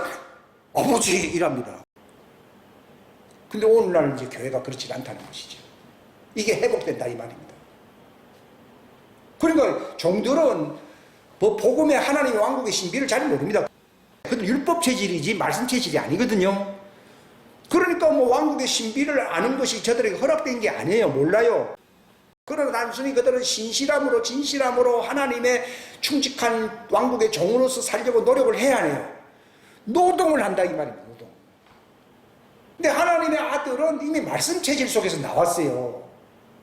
아버지 이랍니다. 근데 오늘날 이제 교회가 그렇지 않다는 것이죠. 이게 회복된다 이 말입니다. 그러니까 종들은 뭐 복음의 하나님의 왕국의 신비를 잘 모릅니다. 그건 율법 체질이지 말씀 체질이 아니거든요. 그러니까 뭐 왕국의 신비를 아는 것이 저들에게 허락된 게 아니에요. 몰라요. 그러나 단순히 그들은 신실함으로 진실함으로 하나님의 충직한 왕국의 종으로서 살려고 노력을 해야 해요. 노동을 한다 이 말입니다. 노동. 근데 하나님의 아들은 이미 말씀 체질 속에서 나왔어요.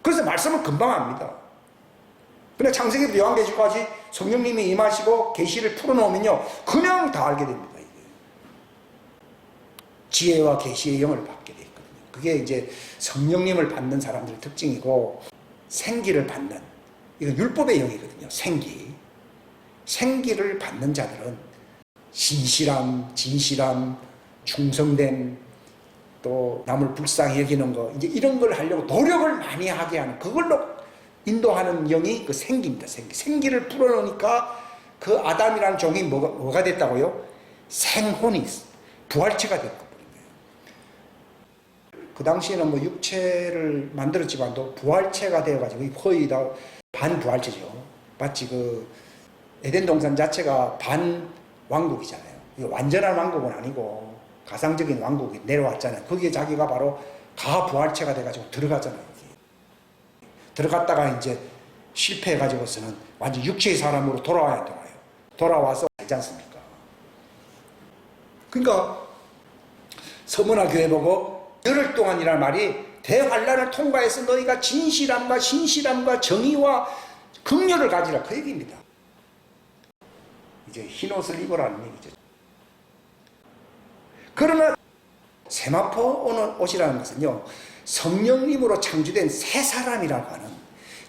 그래서 말씀을 금방 합니다. 근데 창세기부터 요한계시까지 성령님이 임하시고 계시를 풀어놓으면요 그냥 다 알게 됩니다. 이게. 지혜와 계시의 영을 받게 돼 있거든요. 그게 이제 성령님을 받는 사람들의 특징이고 생기를 받는 이건 율법의 영이거든요. 생기를 받는 자들은 신실함, 진실함, 충성됨, 또 남을 불쌍히 여기는 거 이제 이런 걸 하려고 노력을 많이 하게 하는 그걸로 인도하는 영이 그 생기입니다. 생기를 풀어놓으니까 그 아담이라는 종이 뭐가 됐다고요? 생혼이 부활체가 됐고 그 당시에는 뭐 육체를 만들었지만도 부활체가 되어가지고 거의 다 반부활체죠. 마치 그 에덴 동산 자체가 반왕국이잖아요. 완전한 왕국은 아니고 가상적인 왕국이 내려왔잖아요. 거기에 자기가 바로 가부활체가 돼가지고 들어가잖아요. 들어갔다가 이제 실패해가지고서는 완전 육체의 사람으로 돌아와야 돌아요. 돌아와서 살지 않습니까? 그러니까 서문화 교회 보고 열흘 동안이라는 말이 대환란을 통과해서 너희가 진실함과 신실함과 정의와 긍휼을 가지라 그 얘기입니다. 이제 흰옷을 입으라는 얘기죠. 그러나 세마포 오는 옷이라는 것은요 성령님으로 창조된 새 사람이라고 하는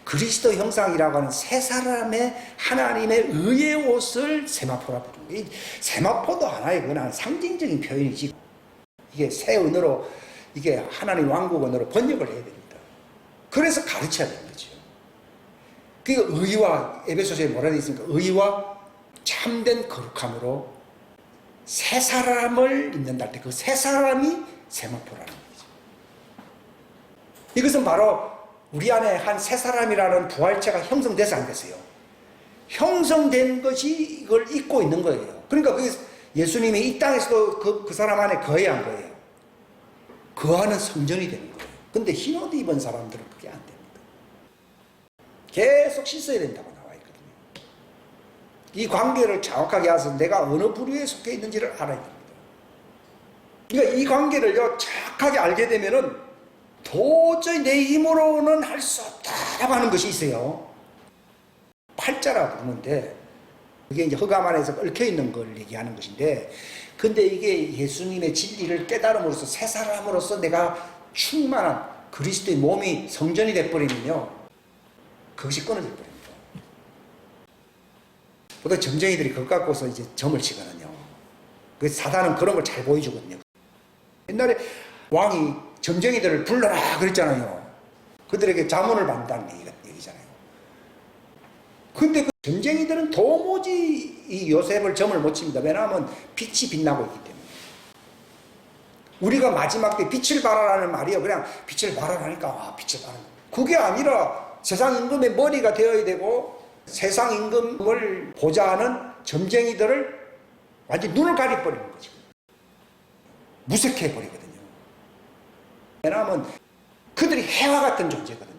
그리스도 형상이라고 하는 새 사람의 하나님의 의의 옷을 세마포라 부르는 거예요. 세마포도 하나의 그냥 상징적인 표현이지 이게 새 언어로 이게 하나님 왕국 언어로 번역을 해야 됩니다. 그래서 가르쳐야 되는 거죠. 그러니까 의와 에베소서에 뭐라 되어 있습니까? 의와 참된 거룩함으로 새 사람을 입는다 할 때 그 새 사람이 세마포라는 거죠. 이것은 바로 우리 안에 한 새 사람이라는 부활체가 형성돼서 안 됐어요. 형성된 것이 이걸 입고 있는 거예요. 그러니까 그 예수님이 이 땅에서도 그 사람 안에 거해한 거예요. 거하는 성전이 되는 거예요. 근데 흰옷 입은 사람들은 그게 안 됩니다. 계속 씻어야 된다고 나와 있거든요. 이 관계를 정확하게 알아서 내가 어느 부류에 속해 있는지를 알아야 됩니다. 그러니까 이 관계를요 정확하게 알게 되면은 도저히 내 힘으로는 할 수 없다라고 하는 것이 있어요. 팔자라고 부르는데 그게 이제 흑암 안에서 얽혀 있는 걸 얘기하는 것인데 근데 이게 예수님의 진리를 깨달음으로써 새 사람으로서 내가 충만한 그리스도의 몸이 성전이 돼버리면요 그것이 끊어져 버립니다. 보통 점쟁이들이 그것 갖고서 이제 점을 치거든요. 그래서 사단은 그런 걸 잘 보여주거든요. 옛날에 왕이 점쟁이들을 불러라 그랬잖아요. 그들에게 자문을 받는다는 얘기잖아요. 근데 그 점쟁이들은 도무지 이 요셉을 점을 못 칩니다. 왜냐하면 빛이 빛나고 있기 때문에. 우리가 마지막 때 빛을 발하라는 말이요. 그냥 빛을 발하라니까 빛을 발하는 그게 아니라 세상 임금의 머리가 되어야 되고 세상 임금을 보자 하는 점쟁이들을 완전히 눈을 가려버리는 거죠. 무색해버리거든요. 왜냐하면 그들이 해와 같은 존재거든요.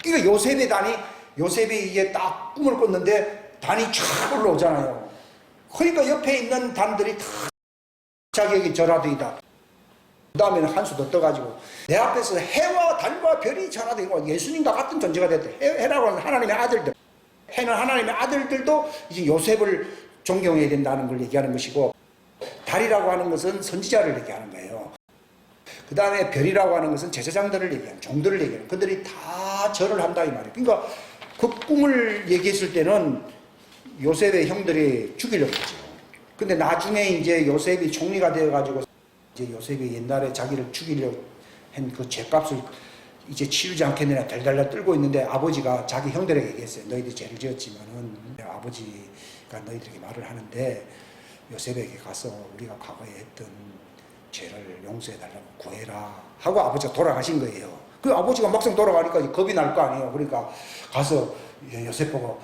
그러니까 요셉의 단이 요셉이 이제 딱 꿈을 꿨는데 단이 쫙 올라오잖아요. 그러니까 옆에 있는 단들이 다 자기에게 절하되이다. 그 다음에는 한 수 더 떠가지고 내 앞에서 해와 달과 별이 절하되고 예수님과 같은 존재가 됐대. 해라고 하는 하나님의 아들들. 해는 하나님의 아들들도 이제 요셉을 존경해야 된다는 걸 얘기하는 것이고 달이라고 하는 것은 선지자를 얘기하는 거예요. 그 다음에 별이라고 하는 것은 제사장들을 얘기하는 종들을 얘기하는 그들이 다 절을 한다 이 말이에요. 그러니까 그 꿈을 얘기했을 때는 요셉의 형들이 죽이려고 했죠. 근데 나중에 이제 요셉이 총리가 되어가지고 이제 요셉이 옛날에 자기를 죽이려고 한 그 죄값을 이제 치르지 않겠느냐 달달달 떨고 있는데 아버지가 자기 형들에게 얘기했어요. 너희들이 죄를 지었지만은 아버지가 너희들에게 말을 하는데 요셉에게 가서 우리가 과거에 했던 죄를 용서해달라고 구해라 하고 아버지가 돌아가신 거예요. 그 아버지가 막상 돌아가니까 겁이 날 거 아니에요. 그러니까 가서 요셉 보고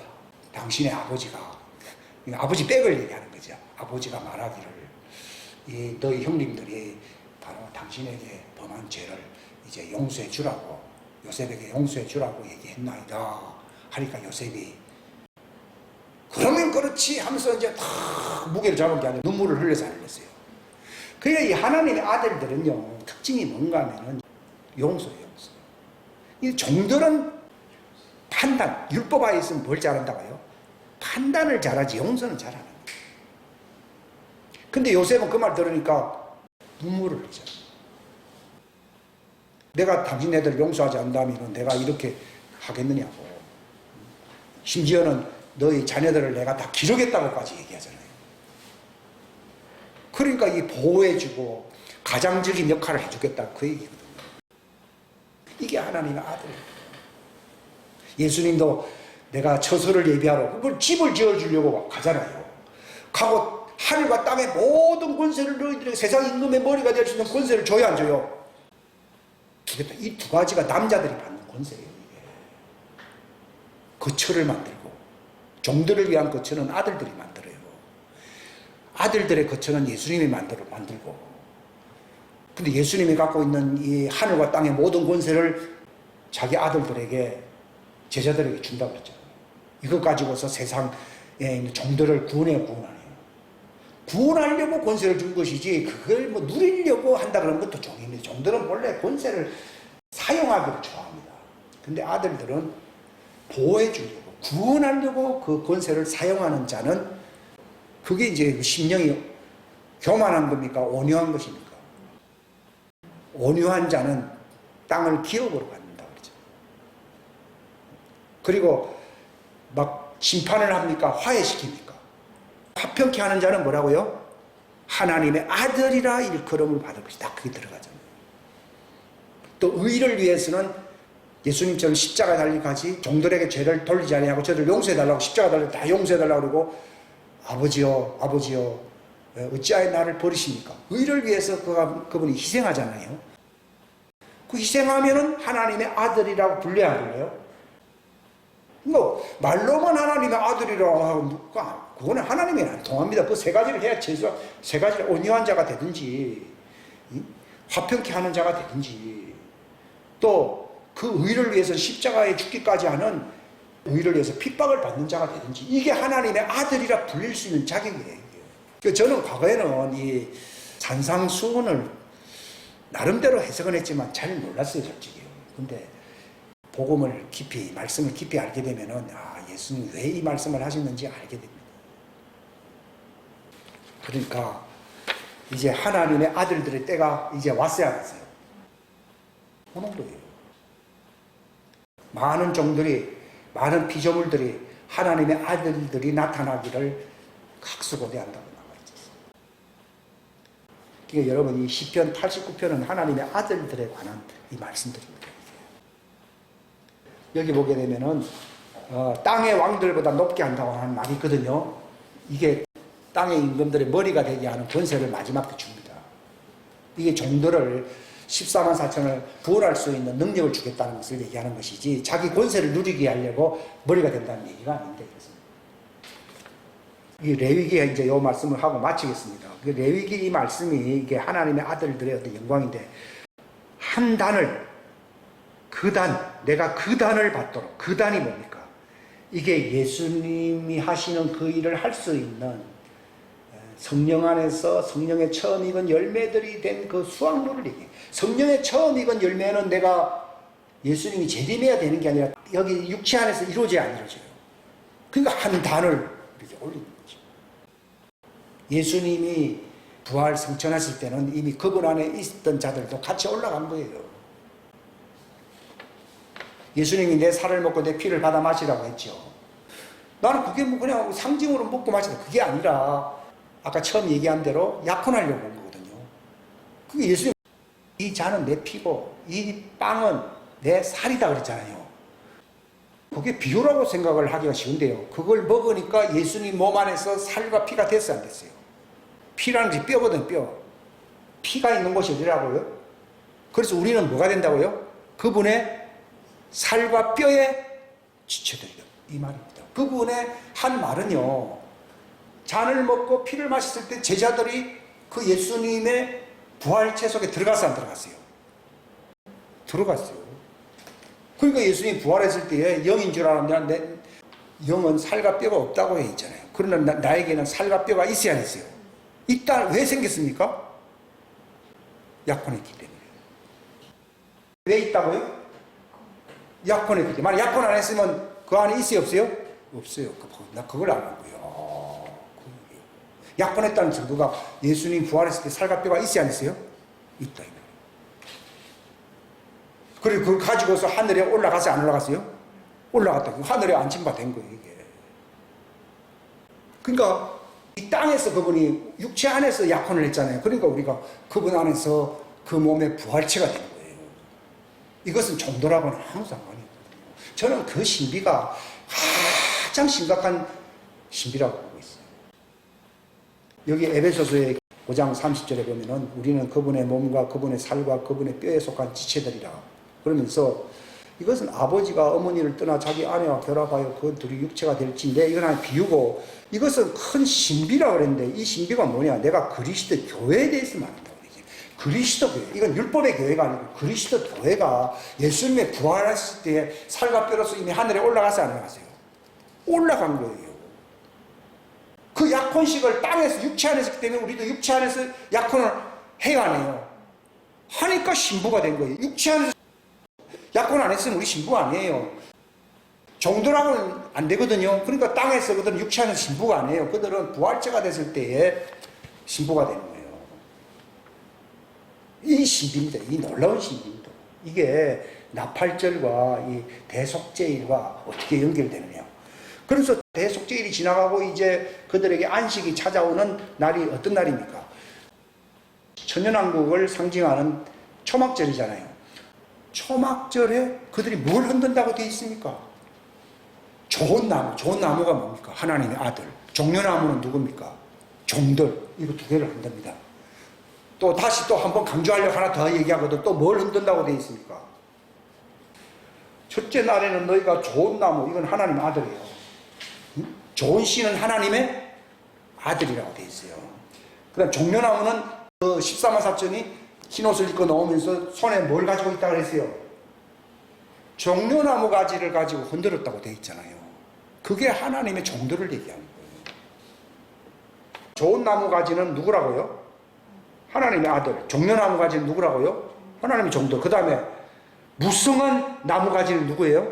당신의 아버지가, 아버지 백을 얘기하는 거죠. 아버지가 말하기를 너희 형님들이 바로 당신에게 범한 죄를 이제 용서해 주라고, 요셉에게 용서해 주라고 얘기했나이다 하니까 요셉이 그러면 그렇지 하면서 이제 다 무게를 잡은 게 아니라 눈물을 흘려서 흘렸어요. 그러니까 이 하나님의 아들들은요, 특징이 뭔가 하면은 용서예요, 용서. 이 종들은 판단, 율법 하에 있으면 뭘 잘한다고요? 판단을 잘하지 용서는 잘 안 합니다. 근데 요셉은 그 말 들으니까 눈물을 흘리잖아요. 내가 당신 애들 용서하지 않는다면 내가 이렇게 하겠느냐고. 심지어는 너희 자녀들을 내가 다 기르겠다고까지 얘기하잖아요. 그러니까 이 보호해주고 가장적인 역할을 해주겠다 그 얘기거든요. 이게 하나님의 아들이에요. 예수님도 내가 처소를 예비하러 그걸 집을 지어주려고 가잖아요. 가고 하늘과 땅의 모든 권세를 너희들에게 세상 임금의 머리가 될 수 있는 권세를 줘야 안 줘요? 이 두 가지가 남자들이 받는 권세예요. 이게. 거처를 만들고 종들을 위한 거처는 아들들이 만들어요. 아들들의 거처는 예수님이 만들고. 근데 예수님이 갖고 있는 이 하늘과 땅의 모든 권세를 자기 아들들에게, 제자들에게 준다고 그랬잖아요. 이것 가지고서 세상에 있는 종들을 구원하네요. 구원하려고 권세를 준 것이지 그걸 뭐 누리려고 한다 그러면 그것도 종인데, 종들은 원래 권세를 사용하기를 좋아합니다. 근데 아들들은 보호해 주려고, 구원하려고 그 권세를 사용하는 자는, 그게 이제 심령이 교만한 겁니까? 온유한 것입니까? 온유한 자는 땅을 기업으로 갖는다고 그러죠. 그리고 막 심판을 합니까? 화해시킵니까? 화평케 하는 자는 뭐라고요? 하나님의 아들이라 일컬음을 받을 것이다. 그게 들어가잖아요. 또 의를 위해서는 예수님처럼 십자가 달리까지 종들에게 죄를 돌리지 아니하고 저들 용서해달라고, 십자가 달리 다 용서해달라고 그러고, 아버지여 아버지여 어찌하여 나를 버리십니까? 의를 위해서 그분이 희생하잖아요. 그 희생하면은 하나님의 아들이라고 불려야 안 불려요? 뭐 말로만 하나님의 아들이라고 하고 그거는 하나님이 안 통합니다. 그 세 가지를 해야 최소한 세 가지를 온유한 자가 되든지 화평케 하는 자가 되든지, 또 그 의를 위해서 십자가에 죽기까지 하는, 의를 위해서 핍박을 받는 자가 되든지, 이게 하나님의 아들이라 불릴 수 있는 자격이에요. 저는 과거에는 이 산상수훈을 나름대로 해석은 했지만 잘 몰랐어요, 솔직히. 근데 복음을 깊이, 말씀을 깊이 알게 되면은, 예수님 왜 이 말씀을 하셨는지 알게 됩니다. 그러니까 이제 하나님의 아들들의 때가 이제 왔어야 했어요. 오는 거예요. 많은 종들이, 많은 피조물들이 하나님의 아들들이 나타나기를 각수고대한다고 나와있었어요. 그러니까 여러분, 이 시편 89편은 하나님의 아들들에 관한 이 말씀들입니다. 여기 보게 되면은 땅의 왕들보다 높게 한다고 하는 말이 있거든요. 이게 땅의 임금들의 머리가 되게 하는 권세를 마지막 때 줍니다. 이게 종들을 14만 4천을 구원할 수 있는 능력을 주겠다는 것을 얘기하는 것이지, 자기 권세를 누리게 하려고 머리가 된다는 얘기가 아닌데, 이 레위기에 이제 이 말씀을 하고 마치겠습니다. 그 레위기 이 말씀이 이게 하나님의 아들들의 어떤 영광인데, 한 단을, 그 단, 내가 그 단을 받도록, 그 단이 뭡니까? 이게 예수님이 하시는 그 일을 할 수 있는 성령 안에서 성령의 처음 익은 열매들이 된 그 수확물을 얘기해요. 성령의 처음 익은 열매는 내가 예수님이 재림해야 되는 게 아니라 여기 육체 안에서 이루어져야 안 이루어져요. 그러니까 한 단을 이렇게 올리는 거죠. 예수님이 부활 승천하실 때는 이미 그분 안에 있었던 자들도 같이 올라간 거예요. 예수님이 내 살을 먹고 내 피를 받아 마시라고 했죠. 나는 그게 뭐 그냥 상징으로 먹고 마시다, 그게 아니라 아까 처음 얘기한 대로 약혼하려고 온 거거든요. 그게 예수님, 이 잔은 내 피고 이 빵은 내 살이다 그랬잖아요. 그게 비유라고 생각을 하기가 쉬운데요, 그걸 먹으니까 예수님 몸 안에서 살과 피가 됐어요, 안 됐어요? 피라는 게 뼈거든, 뼈. 피가 있는 곳이 어디라고요? 그래서 우리는 뭐가 된다고요? 그분의 살과 뼈에 지쳐드리다. 이 말입니다. 그분의 한 말은요, 잔을 먹고 피를 마셨을 때 제자들이 그 예수님의 부활체 속에 들어갔어, 안 들어갔어요? 들어갔어요. 그러니까 예수님이 부활했을 때에 영인 줄 알았는데, 영은 살과 뼈가 없다고 해 있잖아요. 그러나 나에게는 살과 뼈가 있어야 했어요. 있다. 왜 생겼습니까? 약혼했기 때문에. 왜 있다고요? 약혼했기 때문에. 만약 약혼 안 했으면 그 안에 있어요, 없어요? 없어요. 나 그걸 안 하고요. 약혼했다는 증거가 예수님 부활했을 때 살과 뼈가 있어야 안 있어요? 있다. 그리고 그걸 가지고서 하늘에 올라가서 안 올라갔어요? 올라갔다. 하늘에 안침바 된 거예요, 이게. 그러니까 이 땅에서 그분이 육체 안에서 약혼을 했잖아요. 그러니까 우리가 그분 안에서 그 몸의 부활체가 되는 거예요. 이것은 종도라고는 아무 상관이 없거든요. 저는 그 신비가 가장 심각한 신비라고 보고 있어요. 여기 에베소서의 5장 30절에 보면은 우리는 그분의 몸과 그분의 살과 그분의 뼈에 속한 지체들이라 그러면서 이것은 아버지가 어머니를 떠나 자기 아내와 결합하여 그 둘이 육체가 될지인데 이건 하나 비유고 이것은 큰 신비라고 그랬는데 이 신비가 뭐냐? 내가 그리스도 교회에 대해서 말한다고 그러지. 그리스도 교회. 이건 율법의 교회가 아니고 그리스도 교회가 예수님의 부활했을 때 살과 뼈로서 이미 하늘에 올라가서 안 올라갔어요? 올라간 거예요. 그 약혼식을 땅에서 육체 안에서 했기 때문에 우리도 육체 안에서 약혼을 해야 하네요. 하니까 신부가 된 거예요. 육체 안에서 약혼 안 했으면 우리 신부 아니에요. 종도라고는 안 되거든요. 그러니까 땅에서 그들은 육체 안에서 신부가 아니에요. 그들은 부활체가 됐을 때에 신부가 되는 거예요. 이 신비입니다. 이 놀라운 신비입니다. 이게 나팔절과 이 대속죄일과 어떻게 연결되느냐. 그래서 대속죄일이 지나가고 이제 그들에게 안식이 찾아오는 날이 어떤 날입니까? 천년왕국을 상징하는 초막절이잖아요. 초막절에 그들이 뭘 흔든다고 되어 있습니까? 좋은 나무, 좋은 나무가 뭡니까? 하나님의 아들. 종려나무는 누굽니까? 종들. 이거 두 개를 흔듭니다. 또 다시 또 한번 강조하려고 하나 더 얘기하거든. 또 뭘 흔든다고 되어 있습니까? 첫째 날에는 너희가 좋은 나무, 이건 하나님의 아들이에요. 좋은 씨는 하나님의 아들이라고 되어 있어요. 그 다음 종려나무는 그 14만 4천이 흰옷을 입고 나오면서 손에 뭘 가지고 있다고 그랬어요? 종려나무 가지를 가지고 흔들었다고 되어 있잖아요. 그게 하나님의 종들을 얘기하는 거예요. 좋은 나무 가지는 누구라고요? 하나님의 아들. 종려나무 가지는 누구라고요? 하나님의 종들. 그 다음에 무성한 나무 가지는 누구예요?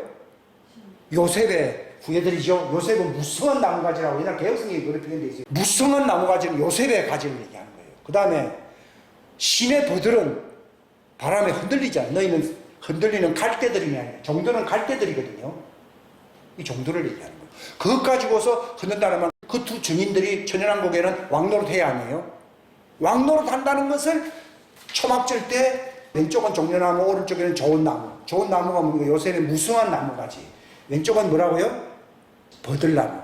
요셉의 후예들이죠. 요셉은 무성한 나무 가지라고 옛날 개혁성경에 그렇게 표현되어 있어요. 무성한 나무 가지는 요셉의 가지를 얘기하는 거예요. 그 다음에 신의 버들은 바람에 흔들리지 않아요. 너희는 흔들리는 갈대들이 아니에요. 종들은 갈대들이거든요. 이 종들을 얘기하는 거예요. 그것 가지고서 흔든다는 말, 그 두 증인들이 천연왕국에는 왕노릇 해야 아니에요. 왕노릇 한다는 것을 초막절 때 왼쪽은 종려나무, 오른쪽에는 좋은 나무. 좋은 나무가 뭡니까? 요새는 무성한 나무가지. 왼쪽은 뭐라고요? 버들나무.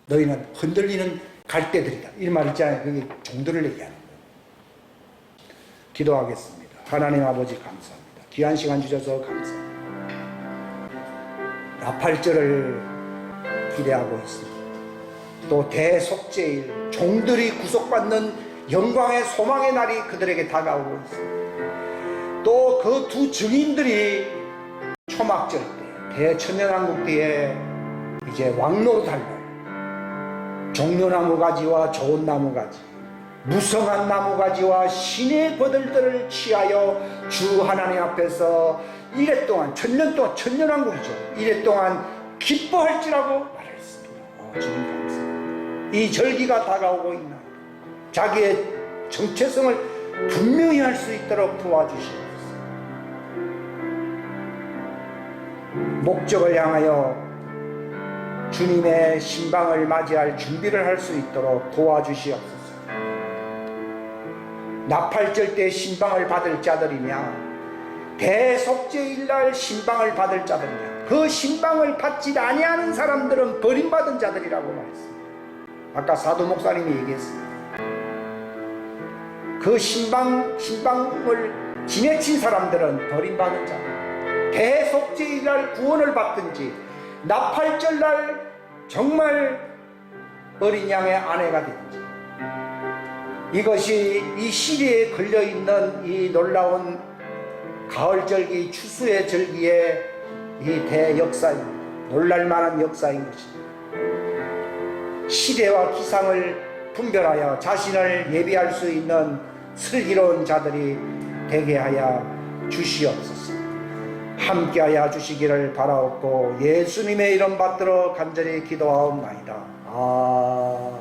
너희는 흔들리는 갈대들이다. 이 말 있잖아요. 그게 종들을 얘기하는 거예요. 기도하겠습니다. 하나님 아버지 감사합니다. 귀한 시간 주셔서 감사합니다. 나팔절을 기대하고 있습니다. 또 대속죄일 종들이 구속받는 영광의 소망의 날이 그들에게 다가오고 있습니다. 또 그 두 증인들이 초막절 때 대천년왕국 때에 이제 왕노릇할 날 종려나무 가지와 좋은 나무 가지 무성한 나무가지와 신의 버들들을 취하여 주 하나님 앞에서 이래 동안 천년 동안 천년왕국이죠. 이래 동안 기뻐할지라고 말했습니다. 주님 감사합니다. 이 절기가 다가오고 있나 자기의 정체성을 분명히 할 수 있도록 도와주시옵소서. 목적을 향하여 주님의 신방을 맞이할 준비를 할 수 있도록 도와주시옵소서. 나팔절 때 신방을 받을 자들이냐 대속죄일날 신방을 받을 자들이냐 그 신방을 받지 아니하는 사람들은 버림받은 자들이라고 말했습니다. 아까 사도 목사님이 얘기했습니다. 그 신방을 지내친 사람들은 버림받은 자, 대속죄일날 구원을 받든지 나팔절날 정말 어린 양의 아내가 되든지, 이것이 이 시리에 걸려있는 이 놀라운 가을절기 추수의 절기의 이 대역사입니다. 놀랄만한 역사인 것입니다. 시대와 기상을 분별하여 자신을 예비할 수 있는 슬기로운 자들이 되게 하여 주시옵소서. 함께하여 주시기를 바라옵고 예수님의 이름 받들어 간절히 기도하옵나이다. 아멘.